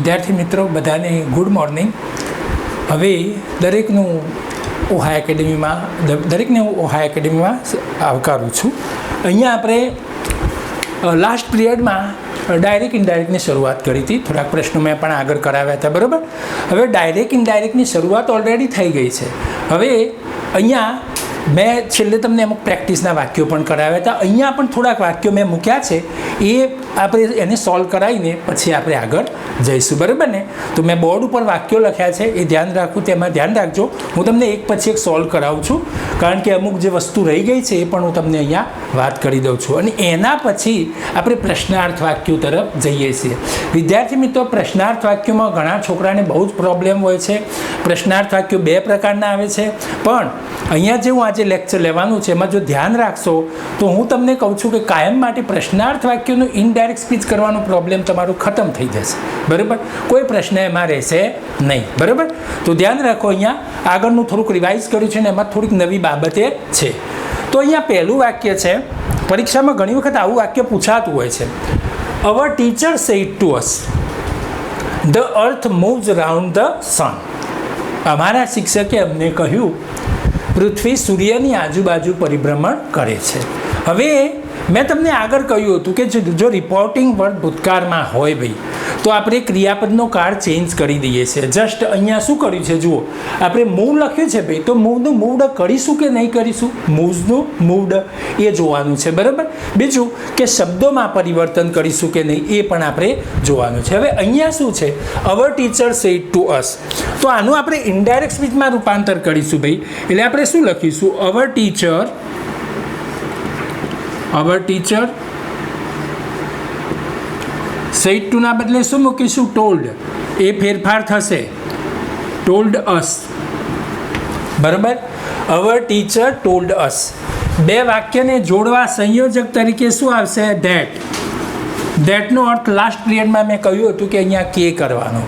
વિદ્યાર્થી મિત્રો બધાને ગુડ મોર્નિંગ. હવે દરેકને હું ઓહાઈ એકેડમીમાં આવકારું છું. અહીંયા આપણે લાસ્ટ પિરિયડમાં ડાયરેક્ટ ઇનડાયરેક્ટની શરૂઆત કરી હતી. થોડાક પ્રશ્નો મેં પણ આગળ કરાવ્યા હતા, બરાબર. હવે ડાયરેક્ટ ઇનડાયરેક્ટની શરૂઆત ઓલરેડી થઈ ગઈ છે. હવે અહીંયા મેં છેલ્લે તમને અમુક પ્રેક્ટિસના વાક્યો પણ કરાવ્યા હતા. અહીંયા પણ થોડાક વાક્યો મેં મૂક્યા છે, એ આપણે એને સોલ્વ કરાવીને પછી આપણે આગળ જઈશું, બરાબર ને. તો મેં બોર્ડ ઉપર વાક્યો લખ્યા છે, એ ધ્યાન રાખવું, તેમાં ધ્યાન રાખજો. હું તમને એક પછી એક સોલ્વ કરાવું છું, કારણ કે અમુક જે વસ્તુ રહી ગઈ છે એ પણ હું તમને અહીંયા વાત કરી દઉં છું. અને એના પછી આપણે પ્રશ્નાર્થ વાક્યો તરફ જઈએ છીએ. વિદ્યાર્થી મિત્રો, પ્રશ્નાર્થ વાક્યોમાં ઘણા છોકરાને બહુ જ પ્રોબ્લેમ હોય છે. પ્રશ્નાર્થ વાક્યો બે પ્રકારના આવે છે, પણ અહીંયા જે હું આજે લેક્ચર લેવાનું છે એમાં જો ધ્યાન રાખશો તો હું તમને કહું છું કે કાયમ માટે પ્રશ્નાર્થ વાક્યોનું ઇનડાયરેક્ટ સ્પીચ કરવાનો પ્રોબ્લેમ તમારો ખતમ થઈ જશે, બરાબર. કોઈ પ્રશ્ન એમાં રહેશે નહીં, બરાબર. તો ધ્યાન રાખો. અહીંયા આગળનું થોડુંક રિવાઇઝ કર્યું છે ને એમાં થોડીક નવી બાબતે છે. તો અહીંયા પહેલું વાક્ય છે, પરીક્ષામાં ઘણી વખત આવું વાક્ય પૂછાતું હોય છે. Our teacher said to us, the earth moves round the sun. અમારા શિક્ષકે અમને કહ્યું પૃથ્વી સૂર્યની આજુબાજુ પરિભ્રમણ કરે છે. હવે મેં તમને આગળ કહ્યું હતું કે જો રિપોર્ટિંગ વર્ડ ભૂતકાળમાં હોય ભાઈ, તો આપણે ક્રિયાપદનો કાળ ચેન્જ કરી દઈએ છીએ. જસ્ટ અહીંયા શું કર્યું છે જુઓ, આપણે મૂવ લખ્યું છે ભાઈ, તો મૂવનું મૂવડ કરીશું કે નહીં કરીશું, મૂવ્સનું મૂવડ એ જોવાનું છે, બરાબર. બીજું કે શબ્દોમાં પરિવર્તન કરીશું કે નહીં એ પણ આપણે જોવાનું છે. હવે અહીંયા શું છે, અવર ટીચર સેડ ટુ અસ, તો આનું આપણે ઇનડાયરેક્ટ સ્પીચમાં રૂપાંતર કરીશું ભાઈ. એટલે આપણે શું લખીશું, અવર ટીચર સેડ ટુ ના બદલે શું મૂકીશું, ટોલ્ડ. એ ફેરફાર થશે, ટોલ્ડ અસ, બરાબર. અવર ટીચર ટોલ્ડ અસ. બે વાક્યને જોડવા સંયોજક તરીકે શું આવશે, ધેટ. ધેટનો અર્થ લાસ્ટ પિરિયડમાં મેં કહ્યું હતું કે અહીંયા કે કરવાનો.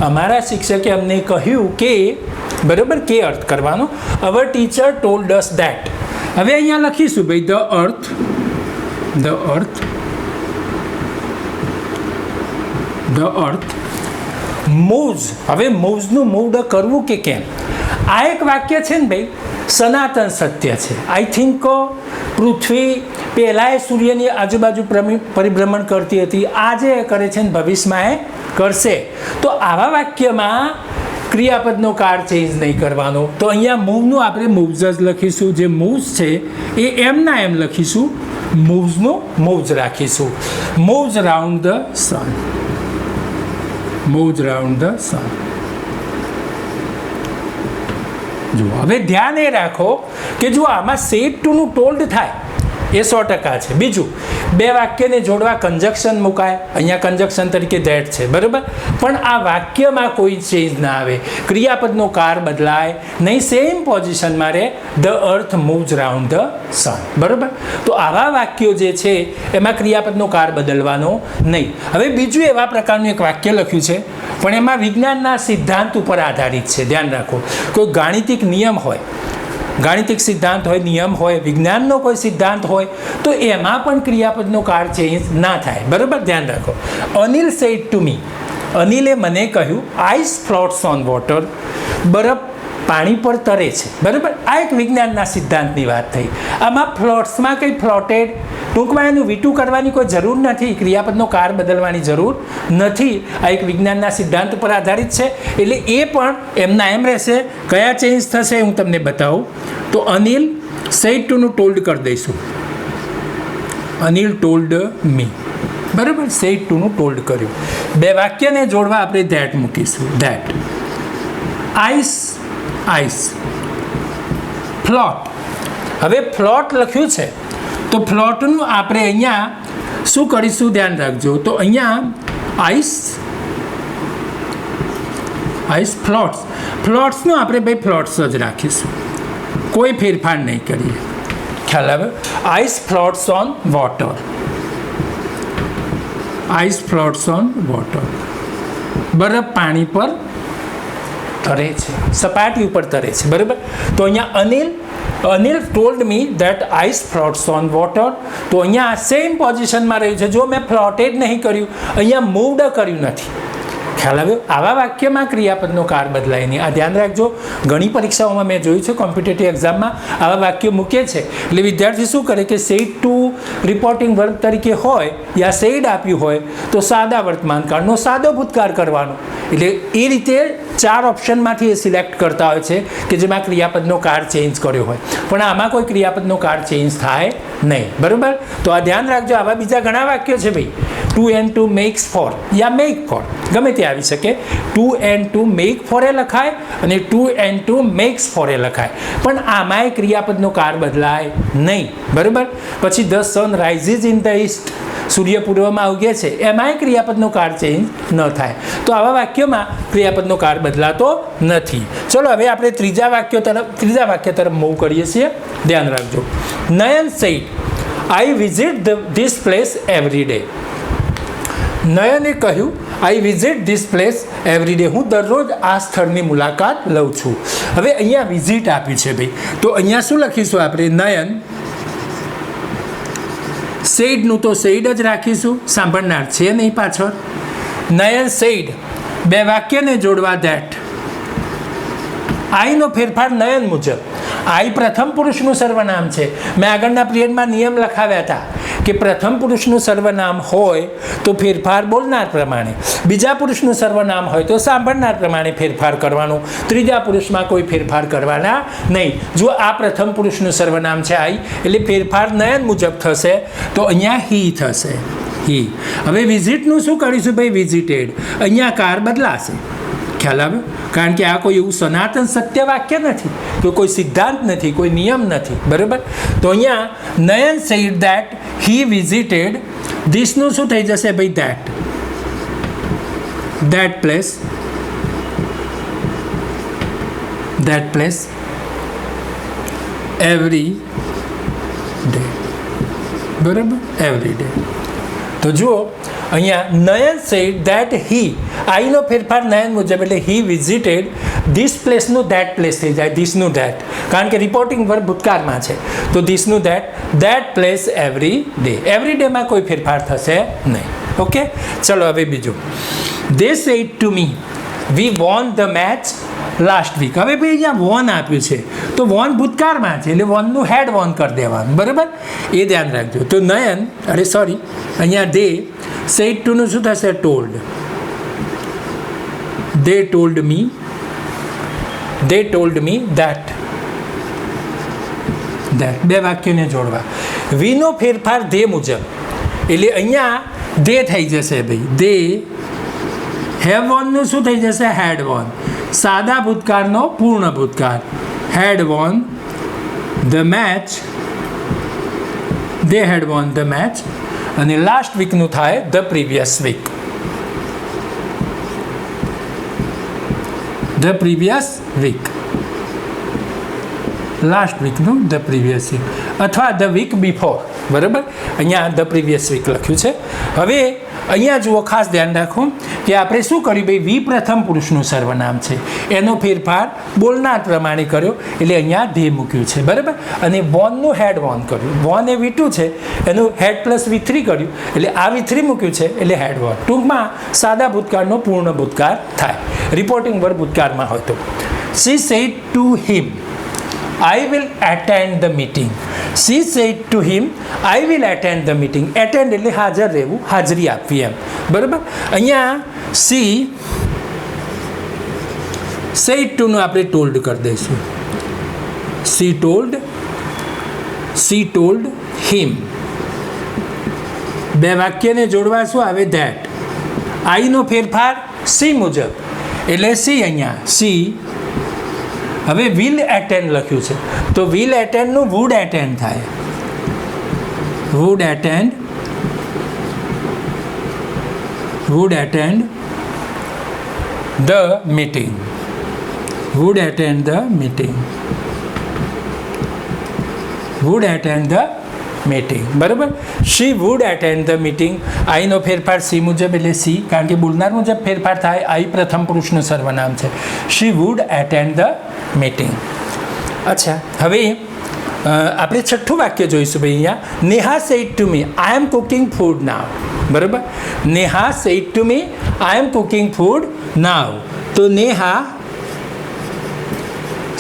અમારા શિક્ષકે અમને કહ્યું કે, બરાબર, કે અર્થ કરવાનો. Our teacher told us that. હવે અહીંયા લખીશું ભાઈ ધ અર્થ મૂવ્સ. હવે મૂવ્સનું મૂવડ કરવું કે કેમ, આ એક વાક્ય છે ને ભાઈ, સનાતન સત્ય છે. આઈ થિંક પૃથ્વી પહેલાં સૂર્યની આજુબાજુ પરિભ્રમણ કરતી હતી, આજે કરે છે ને ભવિષ્યમાં એ કરશે. તો આવા વાક્યમાં ક્રિયાપદનો કાળ ચેન્જ નહીં કરવાનો. તો અહીંયા મૂવનું આપણે મૂવ્સ જ લખીશું. જે મૂવ્સ છે એ એમના એમ લખીશું, મૂવ્સનું મૂવ્સ રાખીશું. Moves round the sun, moves round the sun. જુઓ, હવે ધ્યાન એ રાખો કે જો આમાં સેડ ટુનું ટોલ્ડ થાય એ 100% છે. બીજું, બે વાક્યને જોડવા કંજક્શન મુકાય, અહીંયા કંજક્શન તરીકે ધેટ છે, બરાબર. પણ આ વાક્યમાં કોઈ ચેન્જ ના આવે, ક્રિયાપદનો કાર બદલાય નહીં, સેમ પોઝિશનમાં રહે, the earth moves round the sun, બરાબર. તો આવા વાક્યો જે છે એમાં ક્રિયાપદનો કાર બદલવાનો નહીં. હવે બીજું એવા પ્રકારનું એક વાક્ય લખ્યું છે, પણ એમાં વિજ્ઞાનના સિદ્ધાંત ઉપર આધારિત છે. ધ્યાન રાખો, કોઈ ગાણિતિક નિયમ હોય, ગાણિતિક સિદ્ધાંત હોય, નિયમ હોય, વિજ્ઞાનનો કોઈ સિદ્ધાંત હોય, તો એમાં પણ ક્રિયાપદનો કાળ ચેન્જ ના થાય, બરાબર. ધ્યાન રાખો. અનિલ સેડ ટુ મી, અનિલે મને કહ્યું આઈસ ફ્લોટ્સ ઓન વોટર, બરફ પાણી પર તરે છે, બરાબર. આ એક વિજ્ઞાનના સિદ્ધાંતની વાત થઈ. આમાં ફ્લોટ્સમાં કંઈ ફ્લોટેડ, ટૂંકમાં એનું વીટું કરવાની કોઈ જરૂર નથી, ક્રિયાપદનો કાર બદલવાની જરૂર નથી. આ એક વિજ્ઞાનના સિદ્ધાંત પર આધારિત છે, એટલે એ પણ એમના એમ રહેશે. કયા ચેન્જ થશે હું તમને બતાવું. તો અનિલ સેડ ટુનું ટોલ્ડ કરી દઈશું, અનિલ ટોલ્ડ મી, બરાબર. સેડ ટુનું ટોલ્ડ કર્યું. બે વાક્યને જોડવા આપણે ધેટ મૂકીશું, ધેટ. Ice, ice. ફ્લોટ. હવે ફ્લોટ લખ્યું છે, તો ફ્લોટનું આપણે અહીંયા શું કરીશું, ધ્યાન રાખજો. તો અહીંયા આઈસ, આઈસ ફ્લોટ્સ. ફ્લોટ્સનું આપણે ભાઈ ફ્લોટ્સ જ રાખીશું, કોઈ ફેરફાર નહીં કરીએ. ખ્યાલ આવે. Ice floats on water, ice floats on water. બરફ પાણી પર તરે છે, સપાટી ઉપર તરે છે, બરાબર. તો અહીંયા Anil told me that ice floats on water. તો અહીંયા સેમ પોઝિશનમાં રહ્યું છે. જો મેં ફ્લોટેડ નહીં કર્યું, અહીંયા મૂવડ કર્યું નથી, ખ્યાલ આવ્યો? આવા વાક્યમાં ક્રિયાપદનો કાળ બદલાય નહીં. આ ધ્યાન રાખજો. ઘણી પરીક્ષાઓમાં મેં જોયું છે, કોમ્પિટિટિવ એક્ઝામમાં આવા વાક્યો મૂકે છે એટલે વિદ્યાર્થી શું કરે કે સેડ ટુ રિપોર્ટિંગ વર્બ તરીકે હોય યા સેડ આપ્યું હોય તો સાદા વર્તમાનકાળનો સાદો ભૂતકાળ કરવાનો. એટલે એ રીતે 4 ઓપ્શનમાંથી એ સિલેક્ટ કરતા હોય છે કે જેમાં ક્રિયાપદનો કાળ ચેન્જ કર્યો હોય, પણ આમાં કોઈ ક્રિયાપદનો કાળ ચેન્જ થાય નહીં. બરાબર? તો આ ધ્યાન રાખજો. આવા બીજા ઘણા વાક્યો છે ભાઈ. 2 and 2 makes 4 યા make 4 ગમે તે આવી શકે. 2 and 2 make 4 એ લખાય અને 2 and 2 makes 4 એ લખાય, પણ આમાંય ક્રિયાપદનો કાળ બદલાય નહીં. બરાબર? પછી the sun rises in the east, સૂર્ય પૂર્વમાં ઉગે છે, એમાંય ક્રિયાપદનો કાળ ચેન્જ ન થાય. તો આવા વાક્યોમાં ક્રિયાપદનો કાળ બદલાતો નથી. ચલો હવે આપણે ત્રીજા વાક્ય તરફ મૂવ કરીએ છીએ. ધ્યાન રાખજો. Nayan said I visit this place every day. નયને કહ્યું I visit this place every day, હું દરરોજ આ સ્થળની મુલાકાત લઉં છું. હવે અહીંયા વિઝિટ આપી છે ભાઈ, તો અહીંયા શું લખીશું આપણે? નયન સેડનું તો સેડ જ રાખીશું, સાંભળનાર છે નહીં પાછળ. નયન સેડ, બે વાક્યને જોડવા ધેટ. આઈનો ફેરફાર નયન મુજબ. આઈ પ્રથમ પુરુષનું સર્વનામ છે. મેં આગળના પિરિયડમાં નિયમ લખાવ્યા હતા કે પ્રથમ પુરુષનું સર્વનામ હોય તો ફેરફાર બોલનાર પ્રમાણે, બીજા પુરુષનું સર્વનામ હોય તો સાંભળનાર પ્રમાણે ફેરફાર કરવાનો, ત્રીજા પુરુષમાં કોઈ ફેરફાર કરવાના નહીં. જો આ પ્રથમ પુરુષનું સર્વનામ છે આઈ, એટલે ફેરફાર નયન મુજબ થશે, તો અહીંયા હી થશે. હી. હવે વિઝિટનું શું કરીશું ભાઈ? વિઝિટેડ. અહીંયા કાર બદલાશે. ખ્યાલ આવ્યો? કારણ કે આ કોઈ એવું સનાતન સત્ય વાક્ય નથી, કે કોઈ સિદ્ધાંત નથી, કોઈ નિયમ નથી. બરાબર? તો અહીંયા Nayan said that he visited, ધીસનું શું થઈ જશે ભાઈ? That place every day. બરાબર? Every day. તો જુઓ અહીંયા નયન સેડ ધેટ હી, આઈનો ફેરફાર નયન મુજબ, એટલે હી વિઝિટેડ ધીસ પ્લેસનું ધેટ પ્લેસ થઈ જાય. ધીસનું ધેટ, કારણ કે રિપોર્ટિંગ વર્બ ભૂતકાળમાં છે, તો ધીસનું that place every day. Every ડેમાં કોઈ ફેરફાર થશે નહીં. ઓકે, ચલો હવે બીજું. They said to me we won the match last week. હવે ભાઈ અહીંયા વોન આપ્યું છે, તો વોન ભૂતકાળમાં છે, એટલે વોનનું હેડ વોન કરી દેવાનું. બરાબર? એ ધ્યાન રાખજો. તો નયન, અહીંયા દે સેડ ટુનું શું થશે? Told. They told me that. બે વાક્યોને જોડવા. વીનો ફેરફાર ધે મુજબ, એટલે અહીંયા ધે થઈ જશે ભાઈ. ધે હેવ વોનનું શું થઈ જશે? Had won. સાદા ભૂતકાળનો પૂર્ણ ભૂતકાળ. Had won the match, they had won the match, અને લાસ્ટ વીકનું થાય the previous week. The previous week, last વીકનું ધ પ્રીવિયસ વીક, અથવા ધ વીક બિફોર. બરાબર? અહીંયા ધ પ્રીવિયસ વીક લખ્યું છે. હવે અહીંયા જુઓ, ખાસ ધ્યાન રાખો કે આપણે શું કર્યું ભાઈ? વી પ્રથમ પુરુષનું સર્વનામ છે, એનો ફેરફાર બોલનાર પ્રમાણે કર્યો, એટલે અહીંયા ધે મૂક્યું છે. બરાબર? અને વોનનું હેડ વોન કર્યું. વોન એ V2 છે, એનું હેડ પ્લસ V3 કર્યું, એટલે આ V3 મૂક્યું છે, એટલે હેડ વોન. ટૂંકમાં સાદા ભૂતકાળનો પૂર્ણ ભૂતકાળ થાય. રિપોર્ટિંગ વર્બ ભૂતકાળમાં હોય તો she said to him I will attend the meeting. She said to him, I will attend the meeting. Attend એટલે હાજર રહેવું, હાજરી આપવી એમ. બરાબર? અહીંયા she said to નું આપણે told કરી દઈશું. She told him. બે વાક્યને જોડવા શું આવે? that. I નો ફેરફાર she મુજબ, એટલે she અહીંયા she. હવે વિલ એટેન્ડ લખ્યું છે, તો વિલ એટેન્ડનું વુડ એટેન્ડ થાય. Would attend the meeting. Would attend the meeting. બરાબર? She would attend the meeting. આઈનો ફેરફાર સી મુજબ, એટલે સી, કારણ કે બોલનાર મુજબ ફેરફાર થાય. આઈ પ્રથમ પુરુષનું સર્વનામ છે. She would attend the meeting. અચ્છા, હવે આપણે છઠ્ઠું વાક્ય જોઈશું ભાઈ અહીંયા. Neha said to me I am cooking food now. બરાબર, Neha said to me I am cooking food now. તો નેહા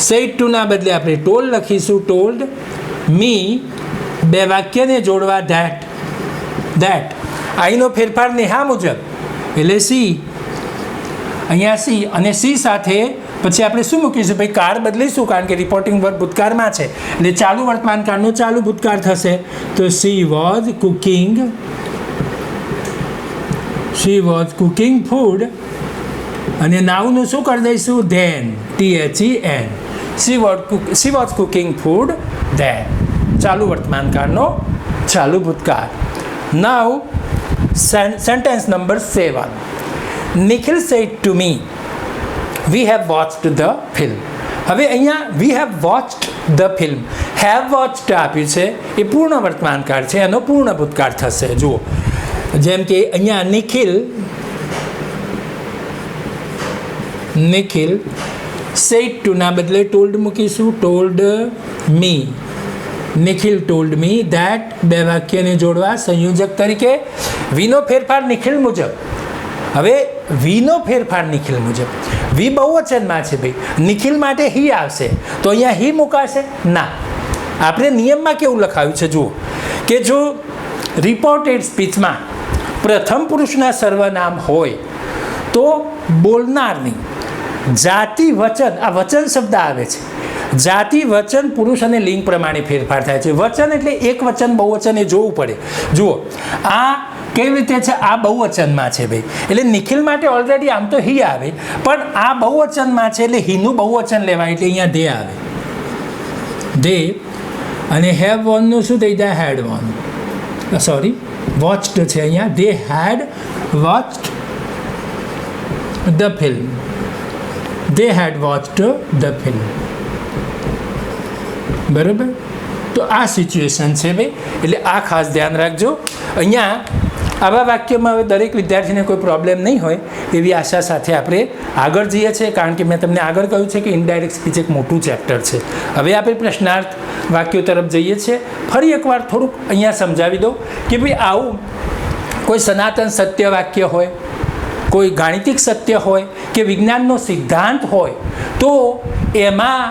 સેડ ટુ ના બદલે આપણે ટોલ્ડ લખીશું. ટોલ્ડ મી, બે વાક્યને જોડવા ધેટ. આઈનો ફેરફાર નેહા મુજબ એટલે સી, અહીંયા સી અને સી સાથે પછી આપણે શું મૂકીશું ભાઈ? કાર બદલીશું, કારણ કે રિપોર્ટિંગ વર્બ ભૂતકાળમાં છે એટલે ચાલુ વર્તમાન કાળનો ચાલુ ભૂતકાળ થશે. તો સી વોઝ કુકિંગ ફૂડ અને નાવનું શું કરી દઈશું? Then, THEN. She was cooking food then, ચાલુ વર્તમાન કાળનો ચાલુ ભૂતકાળ. Now sentence number 7. Nikhil said to me we have watched the film. હવે અહીંયા we have watched the film, have watched આપ્યું છે એ પૂર્ણ વર્તમાન કાળ છે, એનો પૂર્ણ ભૂતકાળ થશે. જુઓ, જેમ કે અહીંયા નિખિલ સેડ ટુ ના બદલે ટોલ્ડ મૂકીશું. Told me, Nikhil told me that, બે વાક્યને જોડવા સંયોજક તરીકે વીનો ફેરફાર નિખિલ મુજબ. હવે વીનો ફેરફાર નિખિલ મુજબ, વી બહુવચનમાં છે ભાઈ, નિખિલ માટે હી આવશે તો અહીંયા હી મુકાશે ના. આપણે નિયમમાં કેવું લખાયું છે જુઓ, કે જો રિપોર્ટેડ સ્પીચમાં પ્રથમ પુરુષના સર્વનામ હોય તો બોલનારની જાતિ વચન, આ વચન શબ્દ આવે છે, જાતિ વચન પુરુષ અને લિંગ પ્રમાણે ફેરફાર થાય છે. વચન એટલે એક વચન બહુવચન એ જોવું પડે. જુઓ આ કેવી રીતે છે? આ બહુવચનમાં છે ભાઈ, એટલે નિખિલ માટે ઓલરેડી આમ તો હી આવે, પણ આ બહુવચનમાં છે એટલે હીનું બહુવચન લેવાય એટલે અહીંયા ધે આવે. ધે અને હેવ વોનનું શું થઈ જાય? હેડ વોન. સોરી, વોચ્ડ છે અહીંયા. They had watched the film. They had watched the film. બરાબર, તો આ સિચ્યુએશન છે ભાઈ, એટલે આ ખાસ ધ્યાન રાખજો. અહીંયા આવા વાક્યમાં હવે દરેક વિદ્યાર્થીને કોઈ પ્રોબ્લેમ નહીં હોય એવી આશા સાથે આપણે આગળ જઈએ છીએ, કારણ કે મેં તમને આગળ કહ્યું છે કે ઇનડાયરેક્ટ સ્પીચ એક મોટું ચેપ્ટર છે. હવે આપણે પ્રશ્નાર્થ વાક્યો તરફ જઈએ છીએ. ફરી એકવાર થોડુંક અહીંયા સમજાવી દઉં કે ભાઈ આવું કોઈ સનાતન સત્ય વાક્ય હોય, કોઈ ગાણિતિક સત્ય હોય કે વિજ્ઞાનનો સિદ્ધાંત હોય તો એમાં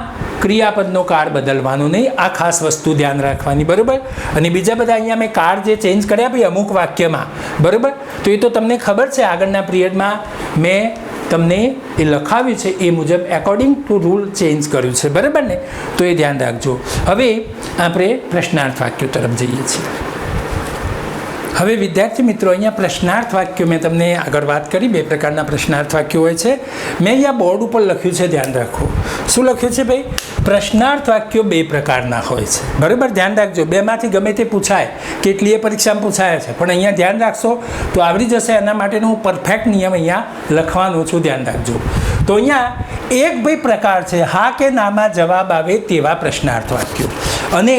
ક્રિયાપદનો કાળ બદલવાનો નહીં. આ ખાસ વસ્તુ ધ્યાન રાખવાની. બરાબર, અને બીજા બધા અહીંયા મેં કાળ જે ચેન્જ કર્યા ભાઈ અમુક વાક્યમાં, બરાબર, તો એ તો તમને ખબર છે, આગળના પિરિયડમાં મેં તમને એ લખાવ્યું છે એ મુજબ એકોર્ડિંગ ટુ રૂલ ચેન્જ કર્યું છે. બરાબર ને, તો એ ધ્યાન રાખજો. હવે આપણે પ્રશ્નાર્થ વાક્યો તરફ જઈએ છીએ. હવે વિદ્યાર્થી મિત્રો, અહીંયા પ્રશ્નાર્થ વાક્યો મેં તમને આગળ વાત કરી, બે પ્રકારના પ્રશ્નાર્થ વાક્યો હોય છે. મેં અહીંયા બોર્ડ ઉપર લખ્યું છે, ધ્યાન રાખો. શું લખ્યું છે ભાઈ? પ્રશ્નાર્થ વાક્યો બે પ્રકારના હોય છે. બરાબર, ધ્યાન રાખજો. બેમાંથી ગમે તે પૂછાય, કેટલીય પરીક્ષામાં પૂછાય છે, પણ અહીંયા ધ્યાન રાખશો તો આવડી જશે. એના માટેનો હું પરફેક્ટ નિયમ અહીંયા લખવાનો છું, ધ્યાન રાખજો. તો અહીંયા એક ભાઈ પ્રકાર છે હા કે નામાં જવાબ આવે તેવા પ્રશ્નાર્થ વાક્યો, અને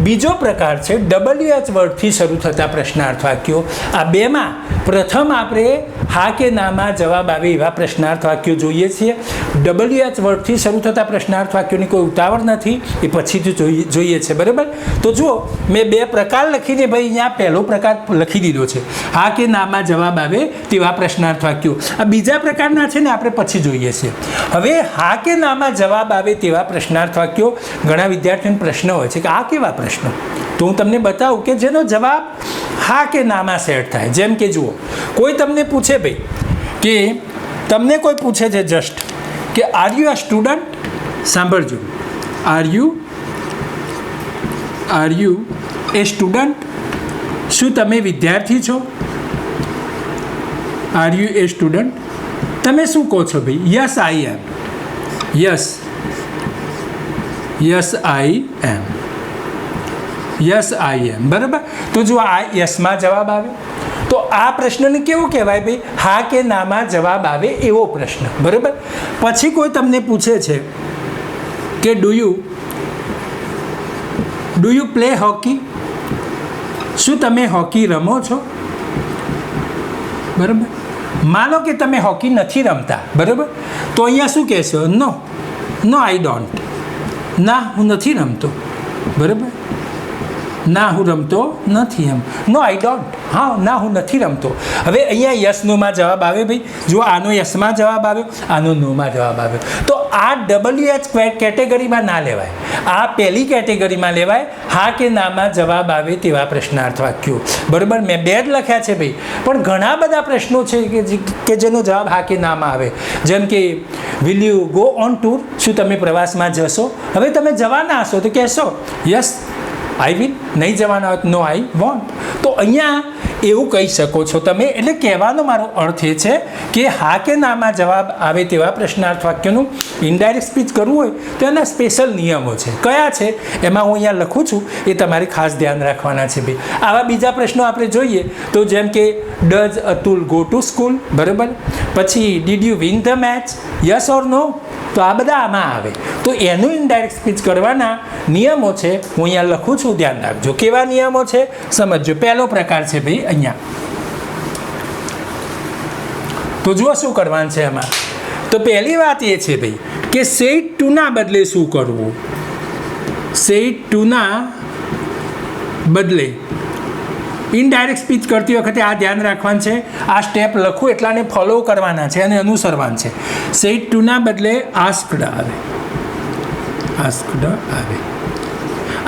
બીજો પ્રકાર છે WH વર્ડથી શરૂ થતા પ્રશ્નાર્થ વાક્યો. આ બેમાં પ્રથમ આપણે હા કે નામાં જવાબ આવે એવા પ્રશ્નાર્થ વાક્યો જોઈએ છીએ. WH વર્ડથી શરૂ થતા પ્રશ્નાર્થ વાક્યોની કોઈ ઉતાવળ નથી, એ પછીથી જોઈએ છે. બરાબર, તો જુઓ મેં બે પ્રકાર લખીને ભાઈ અહીંયા પહેલો પ્રકાર લખી દીધો છે, હા કે નામાં જવાબ આવે તેવા પ્રશ્નાર્થ વાક્યો. આ બીજા પ્રકારના છે ને, આપણે પછી જોઈએ છીએ. હવે હા કે નામાં જવાબ આવે તેવા પ્રશ્નાર્થ વાક્યો, ઘણા વિદ્યાર્થીઓને પ્રશ્ન હોય છે કે આ કેવા પ્રશ્નો? તો હું તમને બતાવું કે જેનો જવાબ હા કે નામાં સેટ થાય. જેમ કે જુઓ, કોઈ તમને પૂછે ભાઈ કે તમને કોઈ પૂછે છે જસ્ટ કે આર યુ અ સ્ટુડન્ટ? સાંભળજો, આર યુ એ સ્ટુડન્ટ? શું તમે વિદ્યાર્થી છો? Are you a student? તમે શું કહો છો ભાઈ? Yes I am. Yes I am. Yes I am. બરાબર, તો જો આ યસમાં જવાબ આવે તો આ પ્રશ્નને કેવું કહેવાય ભાઈ? હા કે નામાં જવાબ આવે એવો પ્રશ્ન. બરાબર, પછી કોઈ તમને પૂછે છે કે ડુ યુ પ્લે હોકી? શું તમે હોકી રમો છો? બરાબર, માનો કે તમે હોકી નથી રમતા. બરાબર, તો અહીંયા શું કહેશો? નો આઈ ડોન્ટ. ના, હું નથી રમતો. બરાબર, ના હું રમતો નથી એમ, નો આઈ ડોન્ટ, હા ના હું નથી રમતો. હવે અહીંયા યસ નોમાં જવાબ આવે ભાઈ, જો આનો યસમાં જવાબ આવ્યો, આનો નોમાં જવાબ આવ્યો, તો આ WH કેટેગરીમાં ના લેવાય, આ પહેલી કેટેગરીમાં લેવાય, હા કે નામાં જવાબ આવે તેવા પ્રશ્નાર્થ વાક્યો. બરાબર, મેં 2 જ લખ્યા છે ભાઈ, પણ ઘણા બધા પ્રશ્નો છે કે જેનો જવાબ હા કે નામાં આવે. જેમ કે will you go on tour, શું તમે પ્રવાસમાં જશો? હવે તમે જવાના હશો તો કહેશો યસ આઈ વિલ, નહીં જવાના હોય નો આઈ વોન્ટ. તો અહીંયા એવું કહી શકો છો તમે. એટલે કહેવાનો મારો અર્થ એ છે કે હા કે નામાં જવાબ આવે તેવા પ્રશ્નાર્થ વાક્યનું ઇનડાયરેક્ટ સ્પીચ કરવું હોય તો એના સ્પેશિયલ નિયમો છે. કયા છે એમાં હું અહીંયા લખું છું, એ તમારે ખાસ ધ્યાન રાખવાના છે ભાઈ. આવા બીજા પ્રશ્નો આપણે જોઈએ તો જેમ કે does Atul go to school, બરાબર, પછી did you win the match, yes or no, તો આ બધા આમાં આવે. તો એનું ઇનડાયરેક્ટ સ્પીચ કરવાના નિયમો છે, હું અહીંયા લખું છું, ધ્યાન રાખજો. કેવા નિયમો છે સમજજો. પહેલો પ્રકાર છે ભાઈ અહીંયા, તો જુઓ શું કરવાનું છે એમાં. તો પહેલી વાત એ છે ભાઈ કે સેડ ટુના બદલે શું કરવું. સેડ ટુના બદલે ઇનડાયરેક્ટ સ્પીચ કરતી વખતે આ ધ્યાન રાખવાનું છે. આ સ્ટેપ લખું એટલાને ફોલો કરવાના છે અને અનુસરવાનું છે. સેડ ટુના બદલે આસ્કડ આવે, આસ્કડ આવે.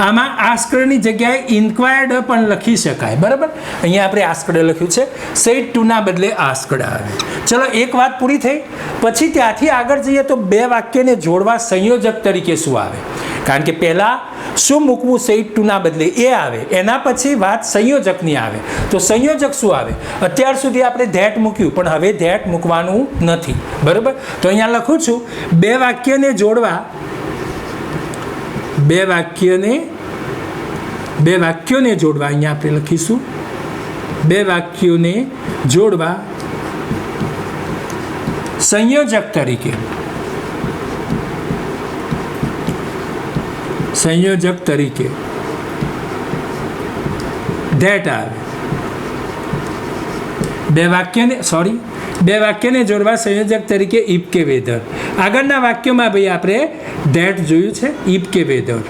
આમાં આસ્કડની જગ્યાએ ઇન્ક્વાયર્ડ પણ લખી શકાય, બરાબર. અહીંયા આપણે આસ્કડ લખ્યું છે, સેડ ટુના બદલે આસ્કડ આવે. ચલો એક વાત પૂરી થઈ. પછી ત્યાંથી આગળ જઈએ તો 2 વાક્યને જોડવા સંયોજક તરીકે શું આવે. કારણ કે પહેલાં શું મૂકવું સેડ ટુના બદલે એ આવે, એના પછી વાત સંયોજકની આવે. તો સંયોજક શું આવે? અત્યાર સુધી આપણે ધેટ મૂક્યું, પણ હવે ધેટ મૂકવાનું નથી, બરાબર. તો અહીંયા લખું છું 2 વાક્યને જોડવા, 2 વાક્યોને જોડવા, અહીંયા આપણે લખીશું 2 વાક્યોને જોડવા સંયોજક તરીકે, સંયોજક તરીકે ધેટ આવે. 2 વાક્યને જોડવા સંયોજક તરીકે ઇફ કે વેધર. આગળના વાક્યમાં ભાઈ આપણે ધેટ જોયું છે, ઇફ કે વેધર.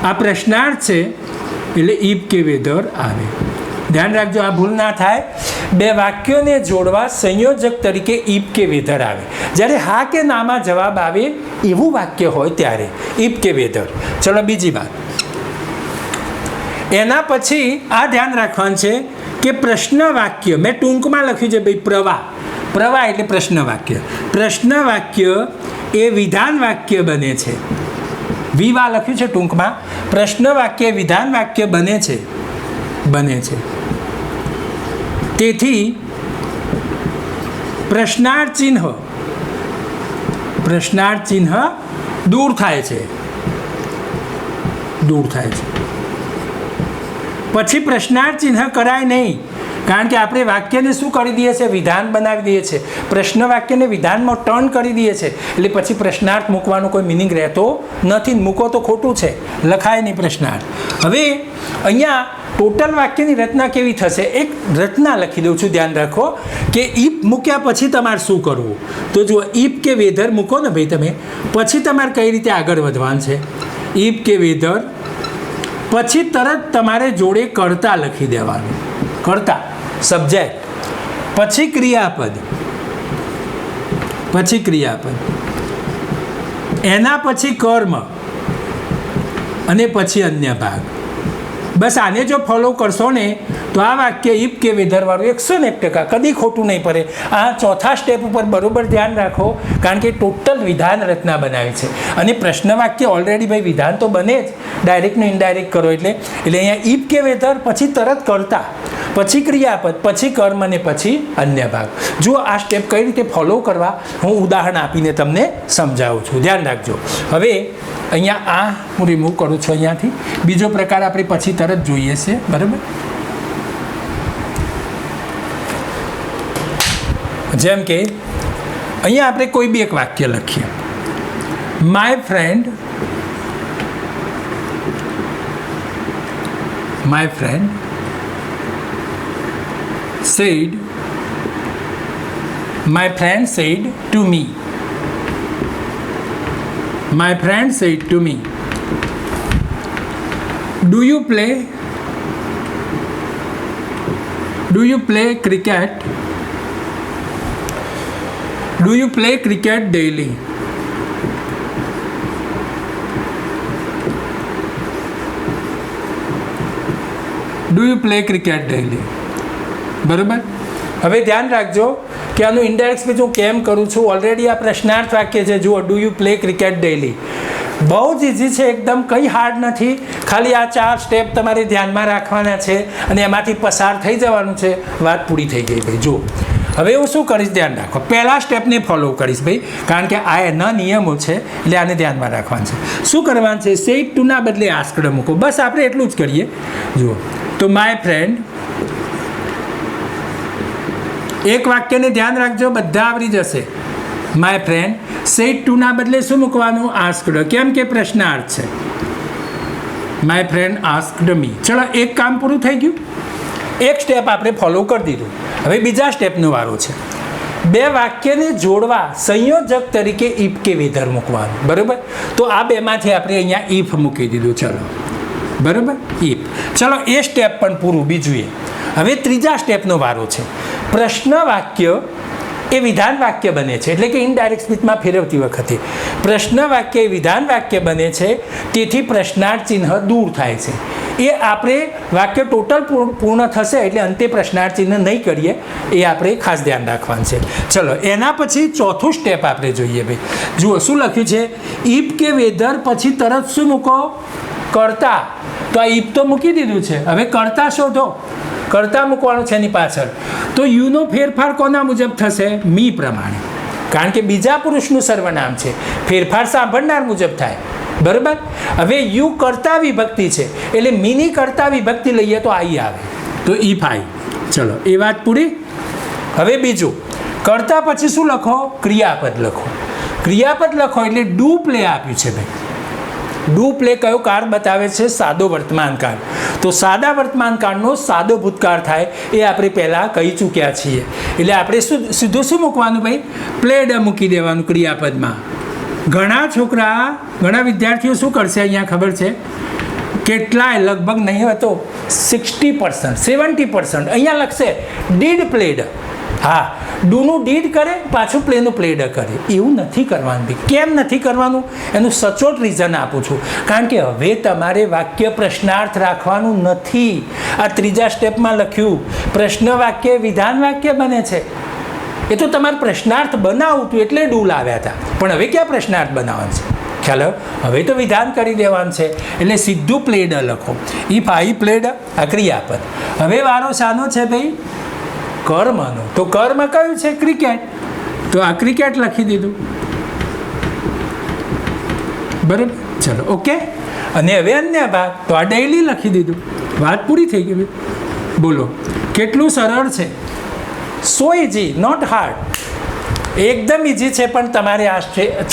આ પ્રશ્નાર્થ છે એટલે ઇફ કે વેધર આવે. ધ્યાન રાખજો, આ ભૂલ ના થાય. 2 વાક્યોને જોડવા સંયોજક તરીકે ઇફ કે વેધર આવે. જ્યારે હા કે નામાં જવાબ આવે એવું વાક્ય હોય ત્યારે ઇફ કે વેધર. ચલો બીજી વાત, એના પછી આ ધ્યાન રાખવાનું છે કે પ્રશ્ન વાક્ય મેં ટૂંકમાં લખ્યું છે ભાઈ, પ્રવાહ. પ્રવાહ એટલે પ્રશ્ન વાક્ય. પ્રશ્ન વાક્ય એ વિધાન વાક્ય બને છે. વિવા લખ્યું છે ટૂંકમાં. પ્રશ્ન વાક્ય વિધાન વાક્ય બને છે. તેથી પ્રશ્નાર્થ ચિહ્ન દૂર થાય છે. પછી પ્રશ્નાર્થ ચિહ્ન કરાય નહીં, કારણ કે આપણે વાક્યને શું કરી દઈએ છીએ? વિધાન બનાવી દઈએ છીએ. પ્રશ્ન વાક્યને વિધાનમાં ટર્ન કરી દઈએ છીએ, એટલે પછી પ્રશ્નાર્થ મૂકવાનો કોઈ મિનિંગ રહેતો નથી. મૂકો તો ખોટું છે, લખાય નહીં પ્રશ્નાર્થ. હવે અહીંયા ટોટલ વાક્યની રચના કેવી થશે? એક રચના લખી દઉં છું, ધ્યાન રાખો કે ઇફ મૂક્યા પછી તમારે શું કરવું. તો જુઓ, ઇફ કે વેધર મૂકો ને ભાઈ તમે, પછી તમારે કઈ રીતે આગળ વધવાનું છે. ઇફ કે વેધર પછી તરત તમારે જોડે કર્તા લખી દેવાનું. કર્તા સબ્જેક્ટ, પછી ક્રિયાપદ, એના પછી કર્મ અને પછી અન્ય ભાગ. બસ આને જો ફોલો કરશો ને તો આ વાક્ય ઇફ કે વેધરવાળું 101% કદી ખોટું નહીં પડે. આ ચોથા સ્ટેપ ઉપર બરાબર ધ્યાન રાખો, કારણ કે ટોટલ વિધાન રચના બનાવી છે. અને પ્રશ્ન વાક્ય ઓલરેડી ભાઈ વિધાન તો બને જ, ડાયરેક્ટને ઇનડાયરેક્ટ કરો એટલે અહીંયા ઇફ કે વેધર પછી તરત કર્તા, પછી ક્રિયાપદ, પછી કર્મ અને પછી અન્ય ભાગ. જો આ સ્ટેપ કઈ રીતે ફોલો કરવા હું ઉદાહરણ આપીને તમને સમજાવું છું, ધ્યાન રાખજો. હવે અહીંયા આ હું રિમૂવ કરું છું અહીંયાથી. બીજો પ્રકાર આપણે પછી તરત જોઈએ છે, બરાબર. જેમ કે અહીંયા આપણે કોઈ બી એક વાક્ય લખીએ, my friend said to me. Do you play cricket daily? Do you play cricket daily? बराबर. હવે ધ્યાન રાખજો કે આનું ઇન્ડાયરેક્ટ સ્પીચ હું કેમ કરું છું. ઓલરેડી આ પ્રશ્નાર્થ વાક્ય છે. જુઓ, do you play cricket daily. બહુ જ ઇઝી છે એકદમ, કંઈ હાર્ડ નથી. ખાલી આ 4 સ્ટેપ તમારે ધ્યાનમાં રાખવાના છે અને એમાંથી પસાર થઈ જવાનું છે. વાત પૂરી થઈ ગઈ ભાઈ. જુઓ, હવે હું શું કરીશ, ધ્યાન રાખો. પહેલા સ્ટેપને ફોલો કરીશ ભાઈ, કારણ કે આ એના નિયમો છે એટલે આને ધ્યાનમાં રાખવાનું છે. શું કરવાનું છે? સેડ ટુ ના બદલે આસ્કડ મૂકો. બસ આપણે એટલું જ કરીએ. જુઓ, તો માય ફ્રેન્ડ, એક વાક્યને ધ્યાન રાખજો, બધા આવડી જશે. માય ફ્રેન્ડ સેડ ટુ ના બદલે શું મૂકવાનું? આસ્કડ. કેમ કે પ્રશ્નાર્થ છે. માય ફ્રેન્ડ આસ્કડ મી. ચલો, એક કામ પૂરું થઈ ગયું. એક સ્ટેપ આપણે ફોલો કરી દીધું. હવે બીજા સ્ટેપનો વારો છે. બે વાક્યને જોડવા સંયોજક તરીકે ઇફ કે વેધર મૂકવાનું. બરાબર. તો આ બેમાંથી આપણે અહીંયા ઇફ મૂકી દીધું. ચલો, બરાબર, ઇફ. ચલો, એ સ્ટેપ પણ પૂરું. બીજું એ. હવે ત્રીજા સ્ટેપનો વારો છે. પ્રશ્ન વાક્ય એ વિધાન વાક્ય બને છે. એટલે કે ઇનડાયરેક્ટ સ્પીચમાં ફેરવતી વખતે પ્રશ્ન વાક્ય એ વિધાન વાક્ય બને છે. તેથી પ્રશ્નાર્થ ચિહ્ન દૂર થાય છે. એ આપણે વાક્ય ટોટલ પૂર્ણ થશે એટલે અંતે પ્રશ્નાર્થ ચિહ્ન નહીં કરીએ. એ આપણે ખાસ ધ્યાન રાખવાનું છે. ચલો, એના પછી ચોથું સ્ટેપ આપણે જોઈએ ભાઈ. જુઓ શું લખ્યું છે. ઇફ કે વેધર પછી તરત શું મૂકો? કરતા. તો આ ઇફ તો મૂકી દીધું છે. હવે કરતા શોધો. કરતા મૂકવાનું છે એની પાછળ. તો યુનો ફેરફાર કોના મુજબ થશે? મી પ્રમાણે. કારણ કે બીજા પુરુષનું સર્વનામ છે. ફેરફાર સાંભળનાર મુજબ થાય. બરાબર. હવે યુ કરતા વિભક્તિ છે એટલે મીની કરતા વિભક્તિ લઈએ તો આઈ આવે. તો ઇફ આઈ. ચલો, એ વાત પૂરી. હવે બીજું, કરતા પછી શું લખો? ક્રિયાપદ લખો. ક્રિયાપદ લખો એટલે ડુ પ્લે આપ્યું છે ભાઈ. ડુ પ્લે કયો કાળ બતાવે છે? સાદો વર્તમાન કાળ. તો સાદા વર્તમાન કાળનો સાદો ભૂતકાળ થાય એ આપણે પહેલાં કહી ચૂક્યા છીએ. એટલે આપણે સીધું શું મૂકવાનું ભાઈ? પ્લેડ મૂકી દેવાનું ક્રિયાપદમાં. ઘણા વિદ્યાર્થીઓ શું કરશે અહીંયા ખબર છે? કેટલાય, લગભગ નહીં હોય તો 60%, 70% અહીંયા લખશે ડીડ પ્લેડ. હા, ડુનું ડીડ કરે, પાછું પ્લેનું પ્લેડ કરે. એવું નથી કરવાનું ભાઈ. કેમ નથી કરવાનું? એનું સચોટ રીઝન આપું છું. કારણ કે હવે તમારે વાક્ય પ્રશ્નાર્થ રાખવાનું નથી. આ ત્રીજા સ્ટેપમાં લખ્યું પ્રશ્ન વાક્ય વિધાન વાક્ય બને છે. એ તો તમારે પ્રશ્નાર્થ બનાવવું હતું એટલે ડુ લાવ્યા હતા. પણ હવે ક્યાં પ્રશ્નાર્થ બનાવવાનું છે? ખ્યાલ? હવે તો વિધાન કરી દેવાનું છે એટલે સીધું પ્લેડ લખો. ઇફ આઈ પ્લેડ, આ ક્રિયાપદ. હવે વારો શાનો છે ભાઈ? કર્મનો. તો કર્મ કયું છે? ક્રિકેટ. તો આ ક્રિકેટ લખી દીધું. બરાબર. ચલો, ઓકે. અને હવે અન્ય ભાગ તો આ ડેઈલી લખી દીધું. વાત પૂરી થઈ ગઈ. બોલો, કેટલું સરળ છે. So easy, not hard. એકદમ ઇઝી છે. પણ તમારે આ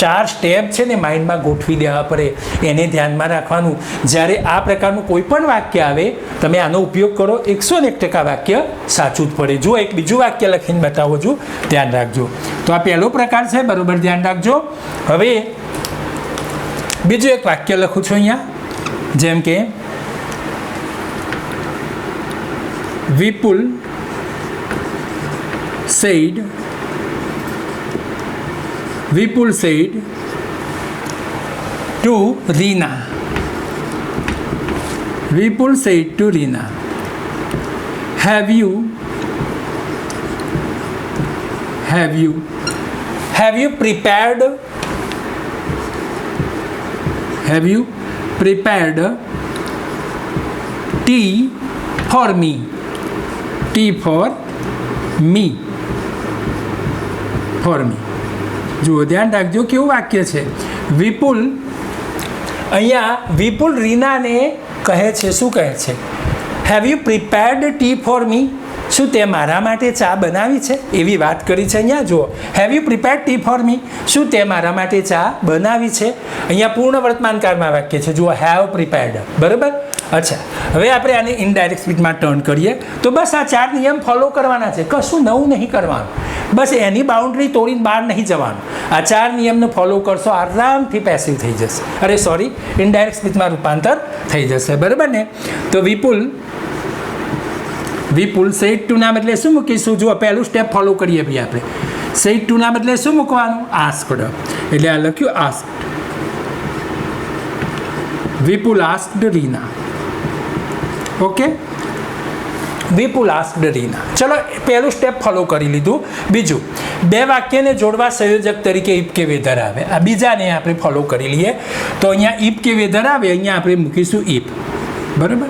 4 સ્ટેપ છે ને માઇન્ડમાં ગોઠવી દેવા પડે. એને ધ્યાનમાં રાખવાનું. જ્યારે આ પ્રકારનું કોઈ પણ વાક્ય આવે તમે આનો ઉપયોગ કરો, 101% વાક્ય સાચું જ પડે. જો એક બીજું વાક્ય લખીને બતાવો છું, ધ્યાન રાખજો. તો આ પહેલો પ્રકાર છે. બરાબર, ધ્યાન રાખજો. હવે બીજું એક વાક્ય લખું છું અહીંયા. જેમ કે વિપુલ said to Reena. Vipul said to Reena, have you prepared tea for me? જુઓ, ધ્યાન રાખજો કેવું વાક્ય છે. વિપુલ, અહીંયા વિપુલ રીનાને કહે છે. શું કહે છે? Have you prepared T for me? શું તે મારા માટે ચા બનાવી છે એવી વાત કરી છે. અહીંયા જુઓ, have you prepared T for me, શું તે મારા માટે ચા બનાવી છે. અહીંયા પૂર્ણ વર્તમાનકાળમાં વાક્ય છે. જુઓ, હેવ પ્રિપેર્ડ, બરાબર. અચ્છા, હવે આપણે આને ઇનડાયરેક્ટ સ્પીચમાં ટર્ન કરીએ તો બસ આ 4 નિયમ ફોલો કરવાના છે, કશું નવું નહીં કરવાનું. બસ એની બાઉન્ડ્રી તોડીને બહાર નહીં જવાનું. આ 4 નિયમને ફોલો કરશો, આરામથી પેસિવ થઈ જશે. અરે સોરી, ઇનડાયરેક્ટ સ્પીચમાં રૂપાંતર થઈ જશે, બરાબર ને. તો વિપુલ સેડ ટુ ના બદલે શું મૂકીશું? જુઓ, પહેલું સ્ટેપ ફોલો કરીએ ભાઈ આપણે. સેડ ટુ ના બદલે શું મૂકવાનું? આસ્કડ. એટલે આ લખ્યું આસ્કડ. વિપુલ આસ્કડ રીના. ઓકે, વિપુલ આસ્કડ રીના. ચલો, પહેલું સ્ટેપ ફોલો કરી લીધું. બીજું, 2 વાક્યને જોડવા સંયોજક તરીકે ઇફ કે વેધર આવે. આ બીજાને આપણે ફોલો કરી લઈએ. તો અહીંયા ઇફ કે વેધર આવે, અહીંયા આપણે મૂકીશું ઇફ, બરાબર.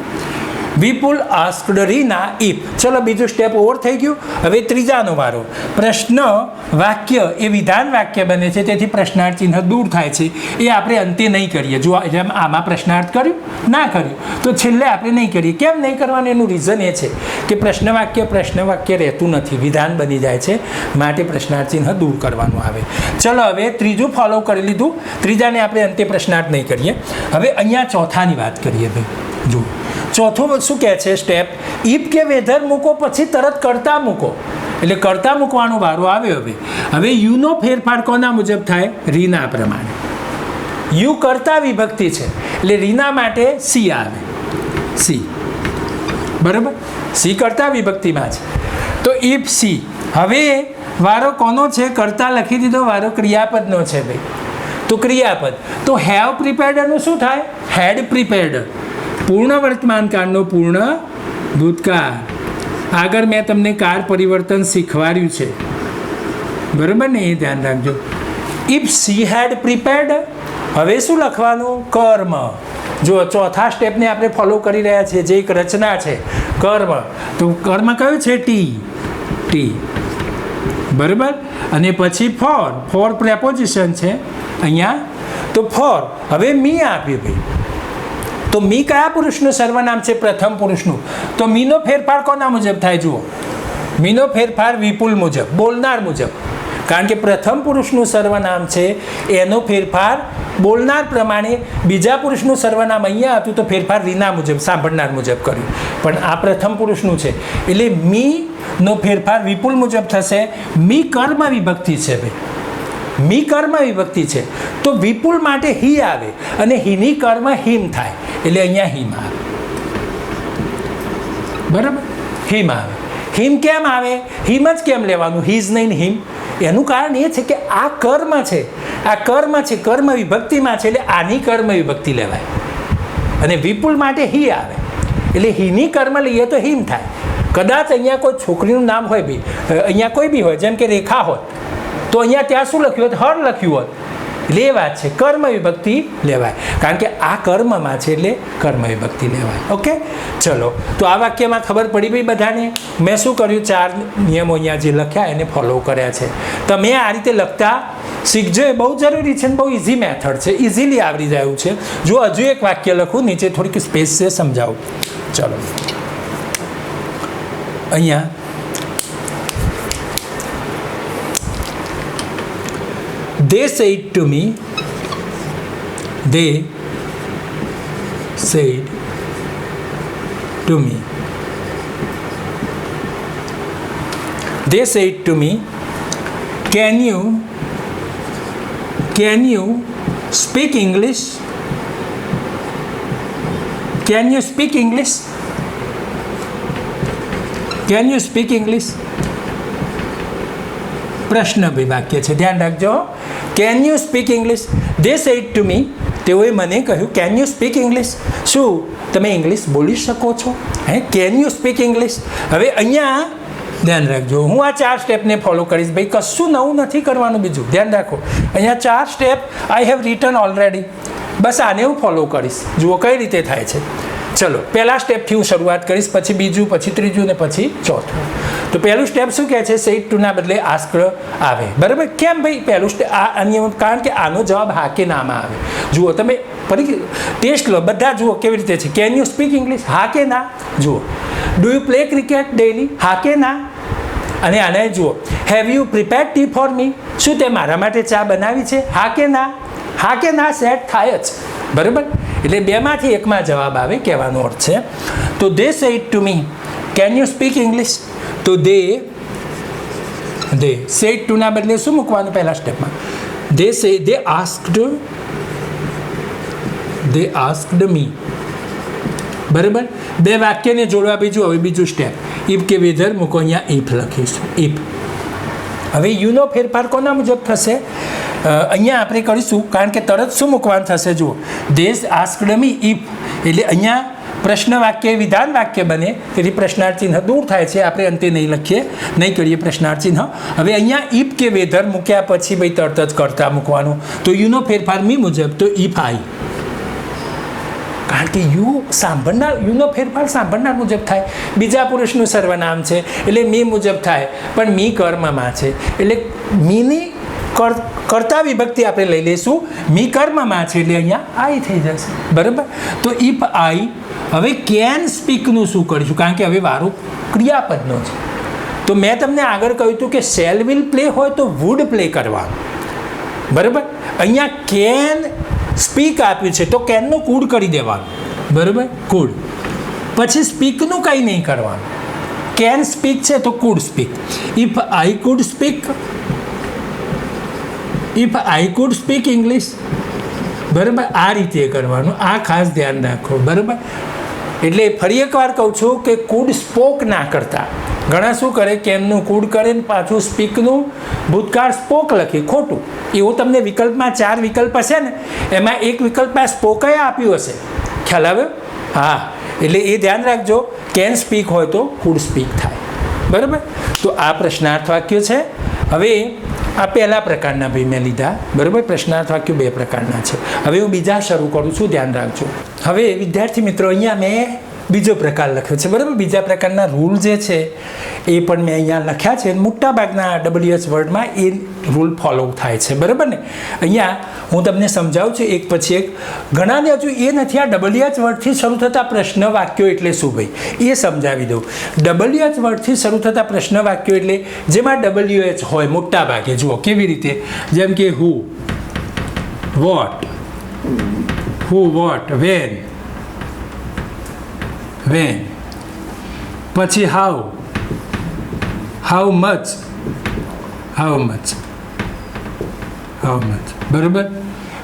વિપુલ આસ્કડ રીના ઇફ. ચલો, બીજું સ્ટેપ ઓવર થઈ ગયું. હવે ત્રીજાનો વારો. પ્રશ્ન વાક્ય એ વિધાન વાક્ય બને છે, તેથી પ્રશ્નાર્થ ચિહ્ન દૂર થાય છે. એ આપણે અંતે નહીં કરીએ. જો આમાં પ્રશ્નાર્થ કર્યું, ના કર્યું, તો છેલ્લે આપણે નહીં કરીએ. કેમ નહીં કરવાનું? એનું રીઝન એ છે કે પ્રશ્ન વાક્ય રહેતું નથી, વિધાન બની જાય છે, માટે પ્રશ્નાર્થ ચિહ્ન દૂર કરવાનું આવે. ચલો, હવે ત્રીજું ફોલો કરી લીધું. ત્રીજાને આપણે અંતે પ્રશ્નાર્થ નહીં કરીએ. હવે અહીંયા ચોથાની વાત કરીએ ભાઈ. જુઓ, ચોથું શું કહે છે સ્ટેપ? ઇફ કે વેધર મૂકો, પછી તરત કરતા મૂકો. એટલે કરતા મૂકવાનો વારો આવ્યો. હવે યુનો ફેરફાર કોના મુજબ થાય? રીના પ્રમાણે. યુ કરતા વિભક્તિ છે, એટલે રીના માટે સી આવે. સી, બરાબર. સી કરતા વિભક્તિમાં છે, તો ઇફ સી. હવે વારો કોનો છે? કરતા લખી દીધો, વારો ક્રિયાપદનો છે ભાઈ. તો ક્રિયાપદ, તો હેવ પ્રિપેર્ડ એનું શું થાય? હેડ પ્રિપેર્ડ. પૂર્ણ વર્તમાનકાળનો પૂર્ણ ભૂતકાળ. આગળ મેં તમને કાર પરિવર્તન શીખવાડ્યું છે, બરાબર ને? એ ધ્યાન રાખજો. ઇફ સી હેડ પ્રિપેર્ડ, હવે શું લખવાનું? કર્મ. જો ચોથા સ્ટેપને આપણે ફોલો કરી રહ્યા છીએ, જે એક રચના છે કર્મ. તો કર્મ કયું છે? ટી, બરાબર. અને પછી ફોર પ્રેપોઝિશન છે અહીંયા. તો ફોર, હવે મી આપ્યું ભાઈ. તો મી કયા પુરુષનું સર્વનામ છે? પ્રથમ પુરુષનું. તો મીનો ફેરફાર કોના મુજબ થાય? જુઓ, મીનો ફેરફાર વિપુલ મુજબ, બોલનાર મુજબ. કારણ કે પ્રથમ પુરુષનું સર્વનામ છે, એનો ફેરફાર બોલનાર પ્રમાણે. બીજા પુરુષનું સર્વનામ અહીંયા હતું, તો ફેરફાર રીના મુજબ, સાંભળનાર મુજબ કર્યું. પણ આ પ્રથમ પુરુષનું છે, એટલે મીનો ફેરફાર વિપુલ મુજબ થશે. મી કર્મ વિભક્તિ છે ભાઈ. મી કર્મ વિભક્તિ છે, તો વિપુલ માટે હી આવે, અને હીની કર્મ હિમ થાય, એટલે અહીંયા હિમ આવે, બરાબર. હિમ આવે. હિમ કેમ આવે? હિમ જ કેમ લેવાનું? હિઝ નહીં હિમ. એનું કારણ એ છે કે આ કર્મ છે, કર્મ વિભક્તિમાં છે, એટલે આની કર્મ વિભક્તિ લેવાય. અને વિપુલ માટે હી આવે, એટલે હીની કર્મ લઈએ તો હિમ થાય. કદાચ અહીંયા કોઈ છોકરીનું નામ હોય ભાઈ, અહીંયા કોઈ બી હોય, જેમ કે રેખા હોત, તો અહીંયા ત્યાં શું લખ્યું હોત? હર લખ્યું હોત. એટલે એ વાત છે, કર્મ વિભક્તિ લેવાય. કારણ કે આ કર્મમાં છે, એટલે કર્મ વિભક્તિ લેવાય. ઓકે, ચલો. તો આ વાક્યમાં ખબર પડી ભાઈ બધાને? મેં શું કર્યું? 4 નિયમો અહીંયા જે લખ્યા એને ફોલો કર્યા છે. તમે આ રીતે લખતા શીખજો. એ બહુ જરૂરી છે, બહુ ઇઝી મેથડ છે, ઇઝીલી આવડી જાય એવું છે. જો હજુ એક વાક્ય લખું, નીચે થોડીક સ્પેસ છે, સમજાવું. ચલો, અહીંયા They said to me, they said to me, they said to me, can you speak English? Can you speak English? Can you speak English? પ્રશ્ન ભાઈ વાક્ય છે, ધ્યાન રાખજો. Can you speak English? They said to મી, તેઓએ મને કહ્યું, can you speak English? શું તમે ઇંગ્લિશ બોલી શકો છો? Can you speak English? હવે અહીંયા ધ્યાન રાખજો, હું આ 4 સ્ટેપને ફોલો કરીશ ભાઈ. કશું નવું નથી કરવાનું. બીજું ધ્યાન રાખો, અહીંયા 4 step I have written already. બસ આને હું ફોલો કરીશ. જુઓ કઈ રીતે થાય છે. ચલો, પહેલા સ્ટેપથી હું શરૂઆત કરીશ, પછી બીજું, પછી ત્રીજું ને પછી ચોથું. તો પહેલું સ્ટેપ શું કહે છે? સેડ ટુના બદલે આસ્કડ આવે, બરાબર. કેમ ભાઈ પહેલું સ્ટેપ? કારણ કે આનો જવાબ હા કે નામાં આવે. જુઓ, તમે ફરી ટેસ્ટ લો, બધા જુઓ કેવી રીતે છે. Can you speak English? હા કે ના? જુઓ, do you play cricket daily? હા કે ના? અને આને જુઓ, have you prepared T for me? શું તે મારા માટે ચા બનાવી છે? હા કે ના? હા કે ના સેટ થાય જ, બરાબર? એટલે બેમાંથી એકમાં જવાબ આવે કહેવાનો અર્થ છે. તો દે said to me, can you speak English? તો દે સેડ ટુના બદલે શું મૂકવાનું પહેલા સ્ટેપમાં? દે આસ્ક્ડ મી, બરાબર? બે વાક્યને જોડવા બીજું, હવે બીજું સ્ટેપ, ઇફ કે વેધર મૂકો, અહીંયા ઇફ લખીશું, ઇફ. હવે યુનો ફેરફાર કોના મુજબ થશે? અહીંયા આપણે કરીશું, કારણ કે તરત શું મૂકવાનું થશે? જુઓ, દે આસ્ક્ડ મી ઇફ, એટલે અહીંયા પ્રશ્ન વાક્ય વિધાન વાક્ય બને, તેથી પ્રશ્નાર્થ ચિહ્ન દૂર થાય છે. આપણે અંતે નહીં લખીએ, નહીં કરીએ પ્રશ્નાર્થ ચિહ્ન. હવે અહીંયા ઇફ કે વેધર મૂક્યા પછી ભાઈ તરત જ કરતા મૂકવાનું. તો યુનો ફેરફાર મી મુજબ, તો ઇફ આઈ, કારણ કે યુ સાંભળનાર, યુનો ફેરફાર સાંભળનાર મુજબ થાય. બીજા પુરુષનું સર્વનામ છે એટલે મી મુજબ થાય, પણ મી કર્મમાં છે એટલે મીની કરતા વિભક્તિ આપણે લઈ લઈશું. મી કર્મમાં છે એટલે અહીંયા આઈ થઈ જશે, બરાબર? તો ઇફ આઈ. હવે કેન સ્પીકનું શું કરીશું? કારણ કે હવે વારો ક્રિયાપદનો છે. તો મેં તમને આગળ કહ્યું હતું કે શેલ વિલ પ્લે હોય તો વુડ પ્લે કરવાનું, બરાબર? અહીંયા કેન સ્પીક આપ્યું છે તો કેનનું કુડ કરી દેવાનું, બરાબર? કુડ. પછી સ્પીકનું કંઈ નહીં કરવાનું. કેન સ્પીક છે તો food speak. If I could speak, if I could speak English, બરાબર? આ રીતે કરવાનું, આ ખાસ ધ્યાન રાખો, બરાબર? એટલે ફરી એકવાર કહું છું કે કુડ સ્પોક ના કરતા. ઘણા શું કરે, કેનનું કુડ કરે ને પાછું સ્પીકનું ભૂતકાળ સ્પોક લખે, ખોટું. એવું તમને વિકલ્પમાં 4 વિકલ્પ હશે ને, એમાં એક વિકલ્પમાં સ્પોકે આપ્યું હશે, ખ્યાલ આવ્યો? હા, એટલે એ ધ્યાન રાખજો, કેન સ્પીક હોય તો કુડ સ્પીક થાય, બરાબર? તો આ પ્રશ્નાર્થ વાક્ય છે. હવે આ પહેલા પ્રકારના ભાઈ મેં લીધા, બરાબર? પ્રશ્નાર્થ વાક્યો 2 પ્રકારના છે. હવે હું બીજા શરૂ કરું છું, ધ્યાન રાખજો. હવે વિદ્યાર્થી મિત્રો, અહીંયા મેં બીજો પ્રકાર લખ્યો છે, બરાબર? બીજા પ્રકારના રૂલ જે છે એ પણ મેં અહીંયા લખ્યા છે. મોટાભાગના WH વર્ડમાં એ રૂલ ફોલો થાય છે, બરાબર ને? અહીંયા હું તમને સમજાવું છું એક પછી એક. ઘણાને હજુ એ નથી આ WH વર્ડથી શરૂ થતા પ્રશ્ન વાક્યો એટલે શું ભાઈ, એ સમજાવી દઉં. WH વર્ડથી શરૂ થતા પ્રશ્ન વાક્યો એટલે જેમાં WH હોય મોટા ભાગે. જુઓ કેવી રીતે, જેમ કે હુ, વોટ, વેન, પછી હાઉ મચ, બરાબર?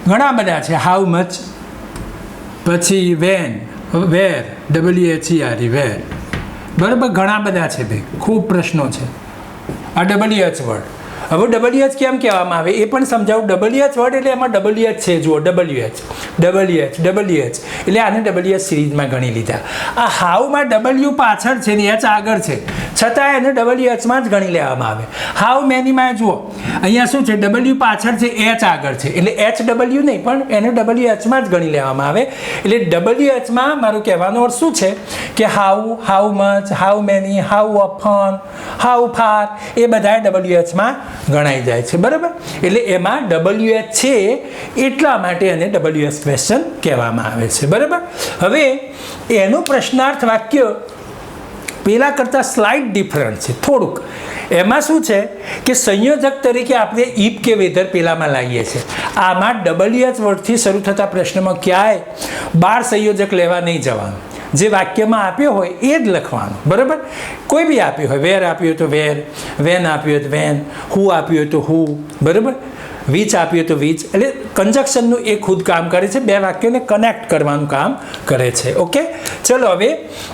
ઘણા બધા છે. હાઉ મચ, પછી વેન, વેર, WHERE, વેર, બરાબર? ઘણા બધા છે ભાઈ, ખૂબ પ્રશ્નો છે. આ WH વર્ડ. હવે WH કેમ કહેવામાં આવે એ પણ સમજાવું. WH વર્ડ એટલે એમાં WH છે, જુઓ, WH એટલે આને WH સિરીઝમાં ગણી લીધા. આ હાઉમાં W પાછળ છે ને H આગળ છે, છતાં એને WHમાં જ ગણી લેવામાં આવે. હાઉ મેનીમાં જુઓ, અહીંયા શું છે, W પાછળ છે, H આગળ છે, એટલે HW નહીં પણ એને WHમાં જ ગણી લેવામાં આવે. એટલે WHમાં મારું કહેવાનો અર્થ શું છે કે how, how much, how many, how often, how far, એ બધા WHમાં ગણાઈ જાય છે, બરાબર? એટલે એમાં WH છે એટલા માટે એને WH ક્વેશ્ચન કહેવામાં આવે છે, બરાબર? હવે એનું પ્રશ્નાર્થ વાક્ય પેલા કરતાં સ્લાઇટ ડિફરન્ટ છે થોડુંક. એમાં શું છે કે સંયોજક તરીકે આપણે ઇફ કે વેધર પેલામાં લાવીએ છીએ. આમાં WH વર્ડથી શરૂ થતા પ્રશ્નમાં ક્યાંય 12 સંયોજક લેવા નહીં જવાનું. જે વાક્યમાં આપ્યો હોય એ જ લખવાનું, બરાબર? કોઈ બી આપ્યું હોય, વેર આપ્યું તો વેર, વેન આપ્યું હોય તો વેન, હુ આપ્યું હોય તો હુ, બરાબર? વિચ આપ્યું તો વિચ. એટલે કન્જક્શનનું એ ખુદ કામ કરે છે, બે વાક્યોને કનેક્ટ કરવાનું કામ કરે છે. ઓકે, ચલો હવે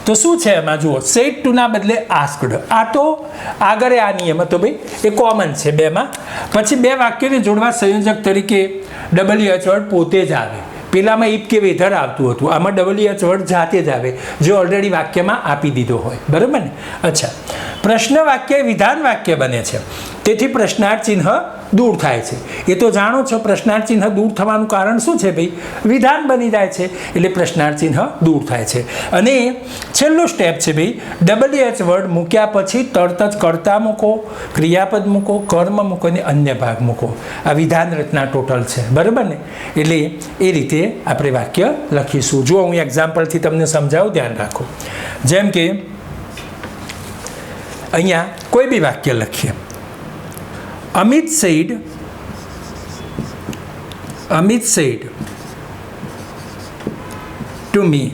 તો શું છે એમાં જુઓ, સેડ ટુના બદલે આસ્કડ. આ તો આગળ આ નિયમ હતો ભાઈ, એ કોમન છે બેમાં. પછી બે વાક્યોને જોડવા સંયોજક તરીકે WH વર્ડ પોતે જ આવે. પેલામાં ઇફ કે વેધર આવતું હતું, આમાં WH વર્ડ જાતે જ આવે, જે ઓલરેડી વાક્યમાં આપી દીધો હોય, બરાબર ને? અચ્છા, પ્રશ્ન વાક્ય વિધાન વાક્ય બને છે, તેથી પ્રશ્નાર્થ ચિહ્ન દૂર થાય છે. એ તો જાણો છો, પ્રશ્નાર્થ ચિહ્ન દૂર થવાનું કારણ શું છે ભાઈ? વિધાન બની જાય છે એટલે પ્રશ્નાર્થ ચિહ્ન દૂર થાય છે. અને છેલ્લું સ્ટેપ છે ભાઈ, WH વર્ડ મૂક્યા પછી તરત જ કર્તા મૂકો, ક્રિયાપદ મૂકો, કર્મ મૂકો અને અન્ય ભાગ મૂકો. આ વિધાન રચના ટોટલ છે, બરાબર ને? એટલે એ રીતે આપણે વાક્ય લખીશું. જો હું એક્ઝામ્પલથી તમને સમજાવું, ધ્યાન રાખો. જેમ કે અહીંયા કોઈ બી વાક્ય લખીએ. Amit sad to me.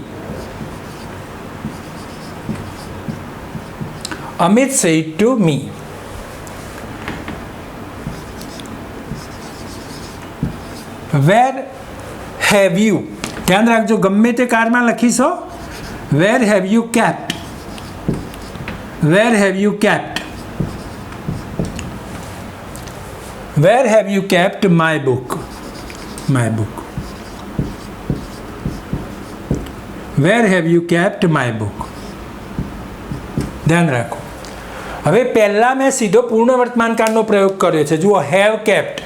Amit said to me. Where have you? ધ્યાન રાખજો, ગમે તે કારમાં લખીશો. Where have you kept? Where have you kept? Where have you kept my book? My book. Where have you kept my book? ધ્યાન રાખો. હવે પહેલાં મેં સીધો પૂર્ણ વર્તમાનકાળનો પ્રયોગ કર્યો છે. જુઓ, હેવ કેપ્ટ,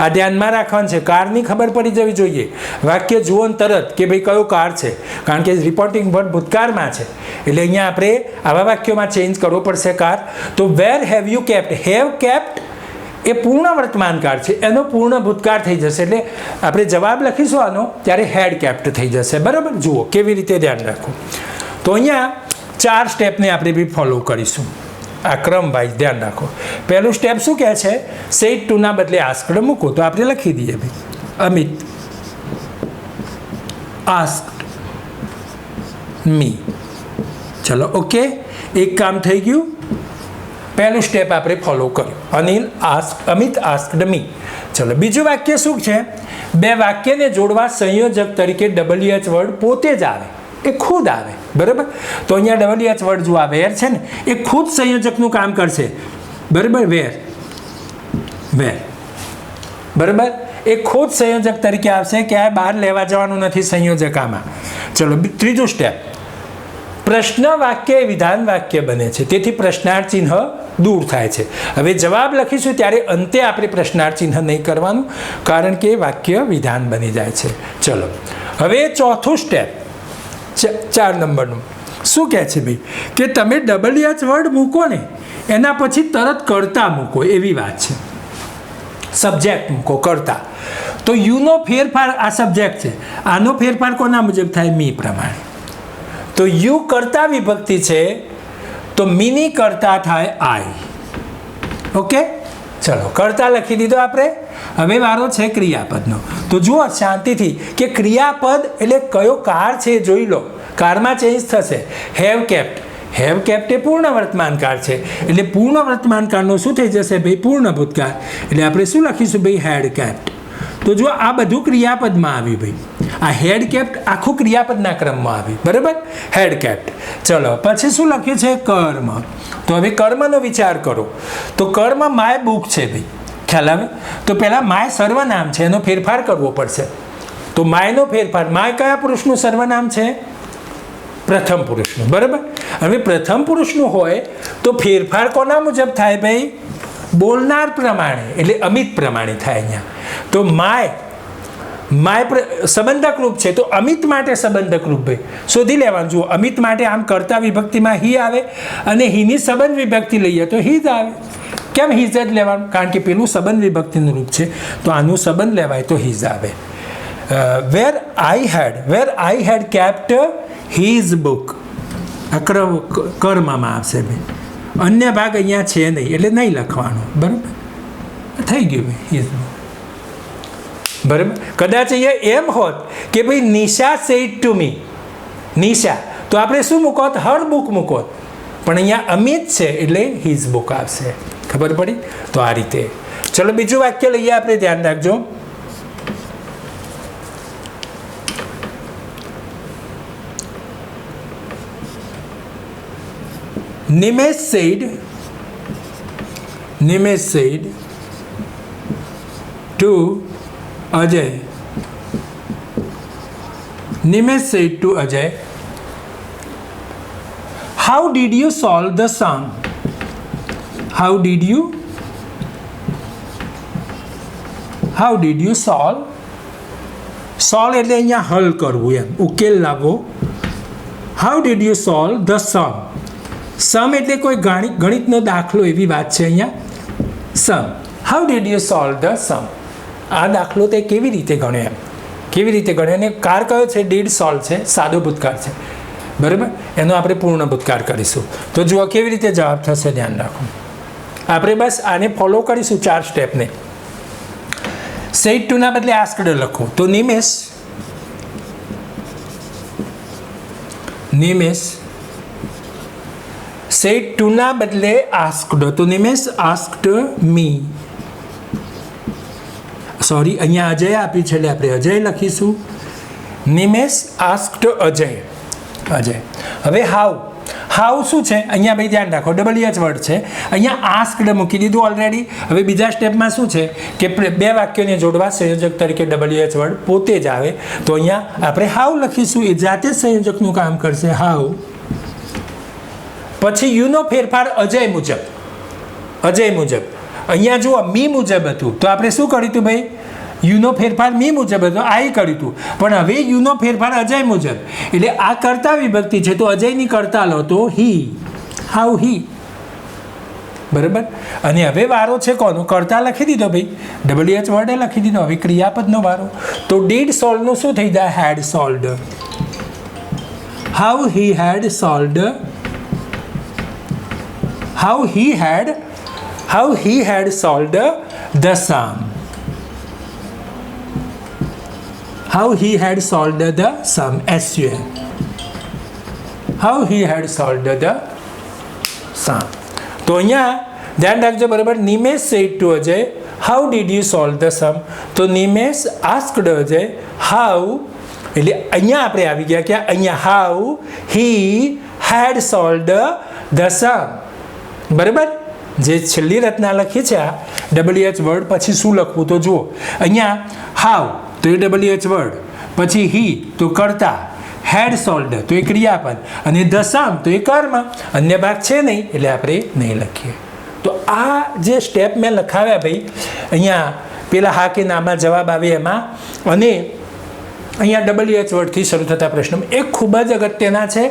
આ ધ્યાનમાં રાખવાનું છે. કારની ખબર પડી જવી જોઈએ. વાક્ય જુઓ ને તરત કે ભાઈ કયો કાર છે, કારણ કે રિપોર્ટિંગ વર્ડ ભૂતકાળમાં છે, એટલે અહીંયા આપણે આવા વાક્યોમાં ચેન્જ કરવો પડશે કાર. તો where have you kept, have kept એ પૂર્ણ વર્તમાનકાળ છે, એનો પૂર્ણ ભૂતકાળ થઈ જશે. એટલે આપણે જવાબ લખીશું આનો ત્યારે હેડ કેપ્ટ થઈ જશે. બરાબર, જુઓ કેવી રીતે, ધ્યાન રાખો. તો અહીંયા 4 સ્ટેપને આપણે બી ફોલો કરીશું. આ ક્રમ વાઇઝ ધ્યાન રાખો. પહેલું સ્ટેપ શું કહે છે? સેડ ટુના બદલે આસ્કડ મૂકો. તો આપણે લખી દઈએ ભાઈ, અમિત આસ્કડ મી. ચલો, ઓકે, એક કામ થઈ ગયું. પહેલું સ્ટેપ આપણે ફોલો કર્યું. અમિત આસ્કડ મી. ચલો, બીજું વાક્ય શું છે? બે વાક્યને જોડવા સંયોજક તરીકે WH વર્ડ પોતે જ આવે, એ ખુદ આવે. બરાબર, તો અહીંયા WH વર્ડ જો આ વેર છે ને, એ ખુદ સંયોજકનું કામ કરશે. બરાબર, વેર. બરાબર, એ ખુદ સંયોજક તરીકે આવશે, ક્યાંય બહાર લેવા જવાનું નથી સંયોજક આમાં. ચલો, ત્રીજું સ્ટેપ, પ્રશ્ન વાક્ય એ વિધાન વાક્ય બને છે, તેથી પ્રશ્નાર્થ ચિહ્ન દૂર થાય છે. હવે જવાબ લખીશું ત્યારે અંતે આપણે પ્રશ્નાર્થ ચિહ્ન નહીં કરવાનું, કારણ કે વાક્ય વિધાન બની જાય છે. ચલો, હવે ચોથું સ્ટેપ 4 નંબરનું શું કહે છે ભાઈ? કે તમે WH વર્ડ મૂકો ને, એના પછી તરત કરતા મૂકો, એવી વાત છે. સબ્જેક્ટ મૂકો, કરતા. તો યુનો ફેરફાર આ સબ્જેક્ટ છે, આનો ફેરફાર કોના મુજબ થાય? મી પ્રમાણે. તો યુ કરતા વિભક્તિ છે, તો મીની કરતા થાય આઈ. ઓકે, ચલો, કરતા લખી દીધો આપણે. હવે વારો છે ક્રિયાપદનો. તો જુઓ શાંતિથી કે ક્રિયાપદ એટલે કયો કાર છે જોઈ લો. કારમાં ચેન્જ થશે. હેવ કેપ્ટ, હેવ કેપ્ટ એ પૂર્ણ વર્તમાનકાળ છે, એટલે પૂર્ણ વર્તમાનકાળનો શું થઈ જશે ભાઈ? પૂર્ણ ભૂતકાળ. એટલે આપણે શું લખીશું ભાઈ? હેડ કેપ્ટ. તો જો આ બધું ક્રિયાપદમાં આવ્યું ભાઈ. આ હેડ કેપ્ટ આખું ક્રિયાપદના ક્રમમાં આવ્યું. બરાબર, હેડ કેપ્ટ. ચલો, પછી શું લખ્યું છે? કર્મ. તો હવે કર્મનો વિચાર કરો. તો કર્મ માય બુક છે ભાઈ, ખ્યાલ આવે? તો પહેલાં માય સર્વનામ છે, એનો ફેરફાર કરવો પડશે. તો માયનો ફેરફાર, માય કયા પુરુષનું સર્વનામ છે? પ્રથમ પુરુષનું. બરાબર, હવે પ્રથમ પુરુષનું હોય તો ફેરફાર કોના મુજબ થાય ભાઈ? બોલનાર પ્રમાણે, એટલે અમિત પ્રમાણે થાય અહીંયા. તો માય સંબંધક રૂપ છે, તો અમિત માટે સંબંધક રૂપ ભાઈ શોધી લેવાનું. જુઓ, અમિત માટે આમ કરતા વિભક્તિમાં હી આવે, અને હીની સંબંધ વિભક્તિ લઈએ તો હી જ આવે. કેમ હી જ લેવાનું? કારણ કે પેલું સંબંધ વિભક્તિનું રૂપ છે, તો આનું સંબંધ લેવાય તો હી જ આવે. વેર આઈ હેડ કેપ્ટ હિઝ બુક, આ કર્મમાં આવશે ભાઈ. અન્ય ભાગ અહીંયા છે નહીં, એટલે નહીં લખવાનો. બરાબર, થઈ ગયું ભાઈ, હિઝ બુક. બરાબર, કદાચ અહીંયા એમ હોત કે ભાઈ નિશા સેડ ટુ મી, નિશા, તો આપણે શું મૂકોત? હર બુક મૂકોત. પણ અહીંયા અમિત છે એટલે હિઝ બુક આવશે. ખબર પડી? તો આ રીતે. ચલો, બીજું વાક્ય લઈએ આપણે, ધ્યાન રાખજો. Nimesh said to Ajay. Nimesh said to Ajay, how did you solve the sum? How did you solve? Solve એટલે અહીંયા હલ કરવું, એમ ઉકેલ લાવવો. How did you solve the sum? સમ એટલે કોઈ ગણિતનો દાખલો, એવી વાત છે અહીંયા. Sum, how did you solve the sum? આ દાખલો તે કેવી રીતે ગણ્યો? એમ કેવી રીતે ગણ્યો? અને કાર કયો છે? ડીડ સોલ્વ છે, સાદો ભૂતકાળ છે. બરાબર, એનો આપણે પૂર્ણ ભૂતકાળ કરીશું. તો જુઓ કેવી રીતે જવાબ થશે, ધ્યાન રાખો. આપણે બસ આને ફોલો કરીશું 4 સ્ટેપને. સેડ ટુના બદલે આસ્કડ લખો તો નિમેશ સેડ ટુના બદલે આસ્કડ તો નિમેશ આસ્કડ મી. સોરી, અહીંયા અજય આપ્યું છે એટલે આપણે અજય લખીશું. નિમેશ આસ્કડ અજય. હવે હાઉ શું છે અહીંયા ભાઈ ધ્યાન રાખો, WH વર્ડ છે. અહીંયા આસ્કડ મૂકી દીધું ઓલરેડી. હવે બીજા સ્ટેપમાં શું છે કે 2 વાક્યોને જોડવા સંયોજક તરીકે WH વર્ડ પોતે જ આવે. તો અહીંયા આપણે હાઉ લખીશું, એ જાતે જ સંયોજકનું કામ કરશે. હાઉ. પછી યુનો ફેરફાર અજય મુજબ. અહીંયા જુઓ મી મુજબ હતું તો આપણે શું કર્યું હતું ભાઈ, યુનો ફેરફાર મી મુજબ હતો, આઈ કર્યું હતું. પણ હવે યુનો ફેરફાર અજય મુજબ, એટલે આ કર્તા વિભક્તિ છે તો અજયની કર્તા લો તો હી. હાઉ હી. બરાબર. અને હવે વારો છે કોનો, કર્તા લખી દીધો ભાઈ, WH વર્ડે લખી દીધો. હવે ક્રિયાપદનો વારો. તો ડીડ સોલ્વનું શું થઈ જાય, had solved. How he had solved. How he had solved the sum. How he had solved the sum. SUM. How he had solved the sum. તો અહીંયા ધ્યાન રાખજો બરાબર. Nimesh said to Ajay, how did you solve the sum? તો Nimesh asked Ajay how, એટલે અહીંયા આપણે આવી ગયા કે અહીંયા how he had solved the sum. બરાબર. જે છેલ્લી રચના લખી છે આ WH વર્ડ પછી શું લખવું તો જુઓ. અહીંયા how તો એ WH વર્ડ, પછી હી તો કર્તા, હેડ સોલ્વડ તો એ ક્રિયાપદ, અને ધ સમ તો એ કર્મ. અન્ય ભાગ છે નહીં એટલે આપણે નહીં લખીએ. તો આ જે સ્ટેપ મેં લખાવ્યા ભાઈ, અહીંયા પેલા હા કે નામાં જવાબ આવે એમાં, અને અહીંયા WH વર્ડથી શરૂ થતા પ્રશ્નો એ ખૂબ જ અગત્યના છે.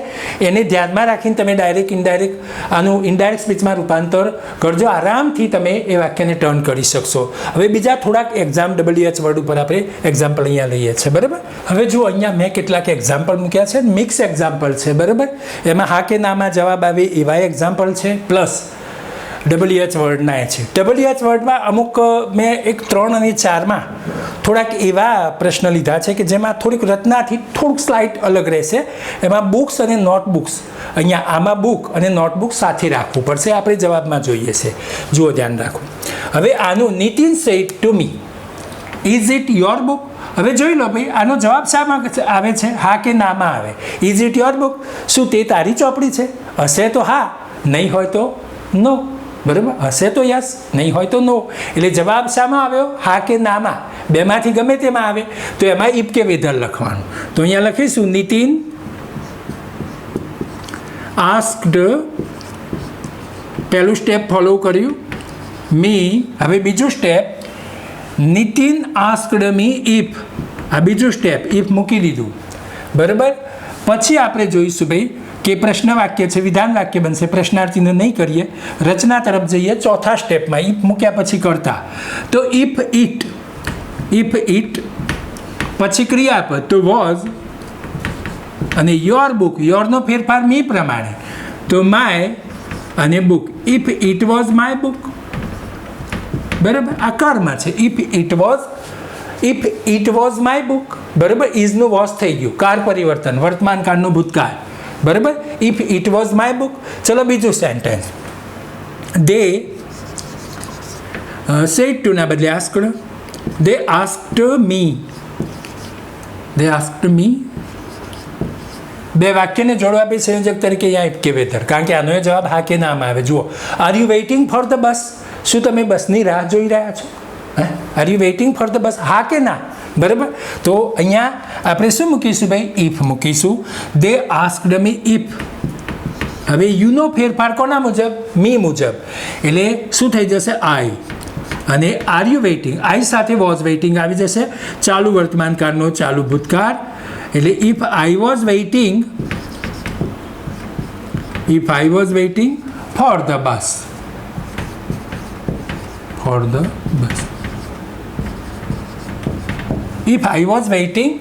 એને ધ્યાનમાં રાખીને તમે ડાયરેક્ટ ઇનડાયરેક્ટ આનું ઇનડાયરેક્ટ સ્પીચમાં રૂપાંતર કરજો. આરામથી તમે એ વાક્યને ટર્ન કરી શકશો. હવે બીજા થોડાક એક્ઝામ WH વર્ડ ઉપર આપણે એક્ઝામ્પલ અહીંયા લઈએ છીએ. બરાબર. હવે જુઓ અહીંયા મેં કેટલાક એક્ઝામ્પલ મૂક્યા છે, મિક્સ એક્ઝામ્પલ છે. બરાબર. એમાં હા કે નામાં જવાબ આવે એવા એક્ઝામ્પલ છે, પ્લસ WH વર્ડના છે. WH વર્ડમાં અમુક મેં 1, 3 અને 4માં થોડાક એવા પ્રશ્ન લીધા છે કે જેમાં થોડીક રચનાથી થોડુંક સ્લાઇટ અલગ રહેશે. એમાં બુક્સ અને નોટબુક્સ, અહીંયા આમાં બુક અને નોટબુક સાથે રાખવું પડશે, આપણે જવાબમાં જોઈએ છે. જુઓ ધ્યાન રાખો. હવે આનું Nitin sad to me, is it your book. હવે જોઈ લો ભાઈ, આનો જવાબ શામાં આવે છે, હા કે નામાં આવે. ઇઝ ઇટ યોર બુક, શું તે તારી ચોપડી છે? હશે તો હા, નહીં હોય તો નો. બરાબર. હશે તો યસ, નહીં હોય તો નો. એટલે જવાબ શામાં આવ્યો, હા કે નામાં, બેમાંથી ગમે તેમાં આવે. તો એમાં ઇફ કે વેધર લખવાનું. તો અહીંયા લખીશું નીતિન આસ્કડ, પહેલું સ્ટેપ ફોલો કર્યું, મી. હવે બીજું step, Nitin asked me if. આ બીજું સ્ટેપ, ઇફ મૂકી દીધું. બરાબર. પછી આપણે જોઈશું ભાઈ કે પ્રશ્ન વાક્ય છે, વિધાન વાક્ય બનશે. પ્રશ્નાર્થીને નહીં કરીએ, રચના તરફ જઈએ. ચોથા સ્ટેપમાં ઇફ મૂક્યા પછી કરતા, તો ઇફ ઇટ, પછી ક્રિયાપદ તો વોઝ, અને યોર બુક, યોરનો ફેરફાર મી પ્રમાણે તો માય, અને book. If it was my book. બરાબર. આ કર્મ છે. If it was my book. બરાબર. ઇઝનું વોઝ થઈ ગયું, કાર પરિવર્તન, વર્તમાન કાળનું ભૂતકાળ. બરાબર. If it was my book. ચલો બીજું સેન્ટેન્સ, દે સેડ ટુ ના બદલે આસ્કડ. દે આસ્કડ મી. બે વાક્યને જોડવા આપી સંયોજક તરીકે અહીંયા ઇફ કે વેધર, કારણ કે આનો જવાબ હા કે નામાં આવે. જુઓ, are you waiting for the bus. શું તમે બસની રાહ જોઈ રહ્યા છો? Are you waiting for the bus, હા કે ના? બરાબર. તો અહીંયા આપણે શું મૂકીશું ભાઈ, ઇફ મૂકીશું. દે આસ્કડ મી ઇફ. હવે યુનો ફેરફાર કોના મુજબ, મી મુજબ, એટલે શું થઈ જશે, આઈ. અને આર યુ વેઇટિંગ, આઈ સાથે વોઝ વેઇટિંગ આવી જશે. ચાલુ વર્તમાન કાળનો ચાલુ ભૂતકાળ, એટલે if I was waiting for the bus. If I was waiting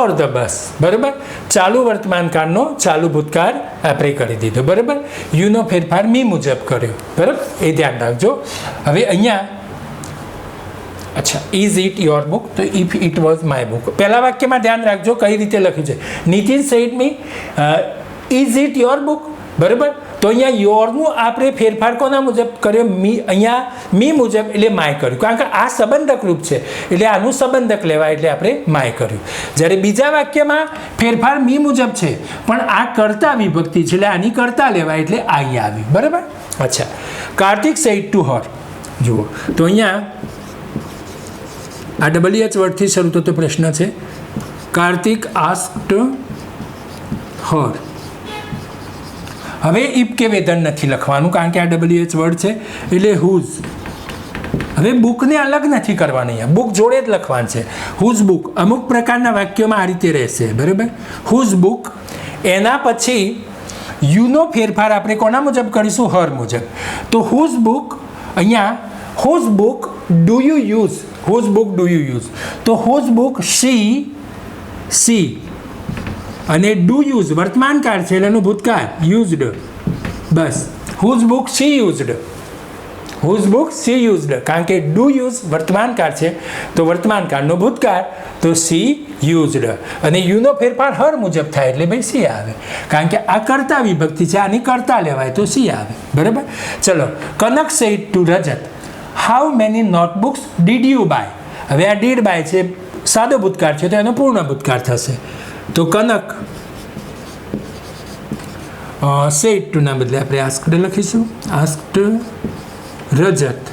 for the bus. બરાબર, ચાલુ વર્તમાન કાળનો ચાલુ ભૂતકાળ આપણે કરી દીધો. બરાબર, યુનો ફેરફાર મી મુજબ કર્યો. બરાબર, એ ધ્યાન રાખજો. હવે અહીંયા અચ્છા, ઇઝ ઇટ યોર બુક? તો if it was my book. પહેલા વાક્યમાં ધ્યાન રાખજો કઈ રીતે લખ્યું છે. Nitin said me is it your book? બરાબર, તો અહીંયા યોરનું આપણે ફેરફાર કોના મુજબ કર્યો? મી. અહીંયા મી મુજબ એટલે માય કર્યું, કારણ કે આ સંબંધક રૂપ છે એટલે આનું સંબંધક લેવાય એટલે આપણે માય કર્યું. જ્યારે બીજા વાક્યમાં ફેરફાર મી મુજબ છે પણ આ કર્તા વિભક્તિ છે એટલે આની કર્તા લેવાય એટલે આઈ આવી. બરાબર. અચ્છા, કાર્તિક સેડ ટુ હર. જુઓ તો અહીંયા આ WH વર્ડથી શરૂ થતો પ્રશ્ન છે. કાર્તિક આસ્ક્ડ હર. હવે ઇફ કે વેધર નથી લખવાનું કારણ કે આ WH વર્ડ છે એટલે હુઝ. હવે બુકને અલગ નથી કરવાની, બુક જોડે જ લખવાનું છે. Whose book. અમુક પ્રકારના વાક્યોમાં આ રીતે રહેશે. બરાબર, હુઝ બુક. એના પછી યુનો ફેરફાર આપણે કોના મુજબ કરીશું? હર મુજબ. તો હુઝ બુક, અહીંયા whose book do you use? Whose book do you use? તો હુઝ બુક સી અને ડુ યુઝ વર્તમાન કાળ છે એટલે એનું ભૂતકાળ યુઝડ. બસ, whose book she used. Whose book she used, કારણ કે ડુ યુઝ વર્તમાન કાળ છે તો વર્તમાન કાળનો ભૂતકાળ તો સી યુઝડ. અને યુનો ફેરફાર હર મુજબ થાય એટલે ભાઈ સી આવે, કારણ કે આ કર્તા વિભક્તિ છે, આની કર્તા લેવાય તો સી આવે. બરાબર. ચલો, Kanak said to Rajat how many notebooks did you buy? હવે આ ડીડ બાય છે, સાદો ભૂતકાળ છે તો એનો પૂર્ણ ભૂતકાળ થશે. તો કનક સેડ ટુ ના બદલે આપણે આસ્ક્ડ લખીશું. આસ્ક્ડ રજત.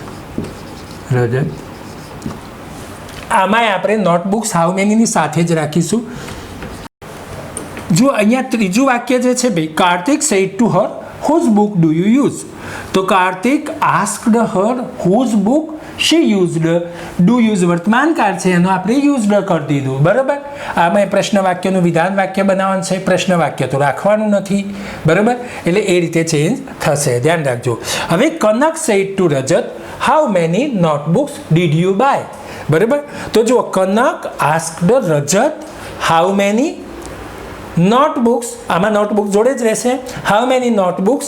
આમાંય આપણે નોટબુક્સ હાઉ મેનીની સાથે જ રાખીશું. જો અહીંયા ત્રીજું વાક્ય જે છે ભાઈ, Kartik said to her whose book do you use? તો Kartik asked her whose book she used. Do use વર્તમાન કાળ છે એનો આપણે યુઝડ કરી દીધું. બરાબર. આમાં પ્રશ્ન વાક્યનું વિધાન વાક્ય બનાવવાનું છે, પ્રશ્ન વાક્ય તો રાખવાનું નથી. બરાબર, એટલે એ રીતે ચેન્જ થશે, ધ્યાન રાખજો. હવે Kanak said to Rajat how many notebooks did you buy? બરાબર, તો જો Kanak asked Rajat how many notebooks, આમાં નોટબુક જોડે જ રહેશે. How many notebooks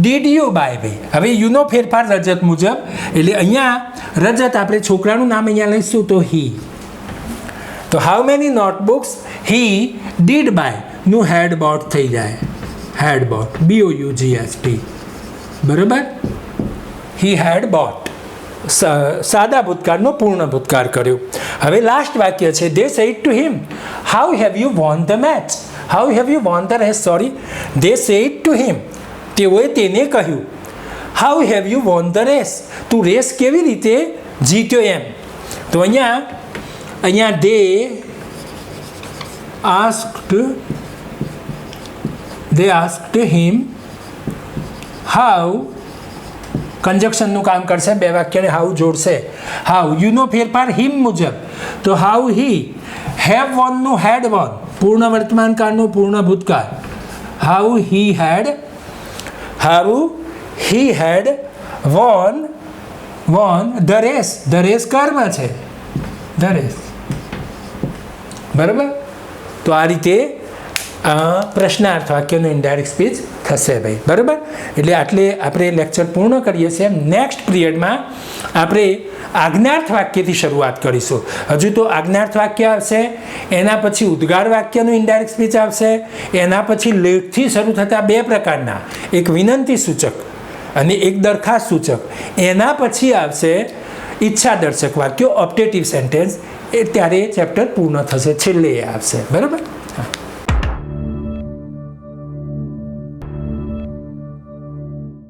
did you buy? ભાઈ હવે યુનો ફેરફાર રજત મુજબ એટલે અહીંયા રજત આપણે છોકરાનું નામ અહીંયા લઈશું તો હી. તો how many notebooks he did buy નું હેડ બોટ થઈ જાય. Had bought, BOUGHT. બરાબર, હી હેડ બોટ. સાદા ભૂતકાળનો પૂર્ણ ભૂતકાળ કર્યો. હવે લાસ્ટ વાક્ય છે they said to him how have you won the match? How have you won the race? Sorry, they said to him, તેઓએ તેને કહ્યું how have you won the race? તું રેસ કેવી રીતે જીત્યો એમ. તો અહીંયા દે આસ્ક્ડ હિમ હાઉ. કંજક્શનનું કામ કરશે, બે વાક્યને હાઉ જોડશે. હાઉ યુનો ફેરફાર હિમ મુજબ તો હાઉ હી હેવ વોનનું હેડ વોન પૂર્ણ વર્તમાન કાળનું પૂર્ણ ભૂતકાળ. How he had won the race. The race કારમાં છે, ધ રેસ. બરાબર, તો આ રીતે પ્રશ્નાર્થ વાક્યનું ઇનડાયરેક્ટ સ્પીચ થશે ભાઈ. બરાબર, એટલે આટલે આપણે લેક્ચર પૂર્ણ કરીએ છીએ. નેક્સ્ટ પિરિયડમાં આપણે આજ્ઞાર્થ વાક્યથી શરૂઆત કરીશું. હજુ તો આજ્ઞાર્થ વાક્ય આવશે, એના પછી ઉદ્ગાર વાક્યનું ઇનડાયરેક્ટ સ્પીચ આવશે, એના પછી લેખથી શરૂ થતા બે પ્રકારના, એક વિનંતી સૂચક અને એક દરખાસ્ત સૂચક. એના પછી આવશે ઈચ્છા દર્શક વાક્યો, ઓપ્ટેટિવ સેન્ટેન્સ. એ ત્યારે ચેપ્ટર પૂર્ણ થશે, છેલ્લે એ આવશે. બરાબર.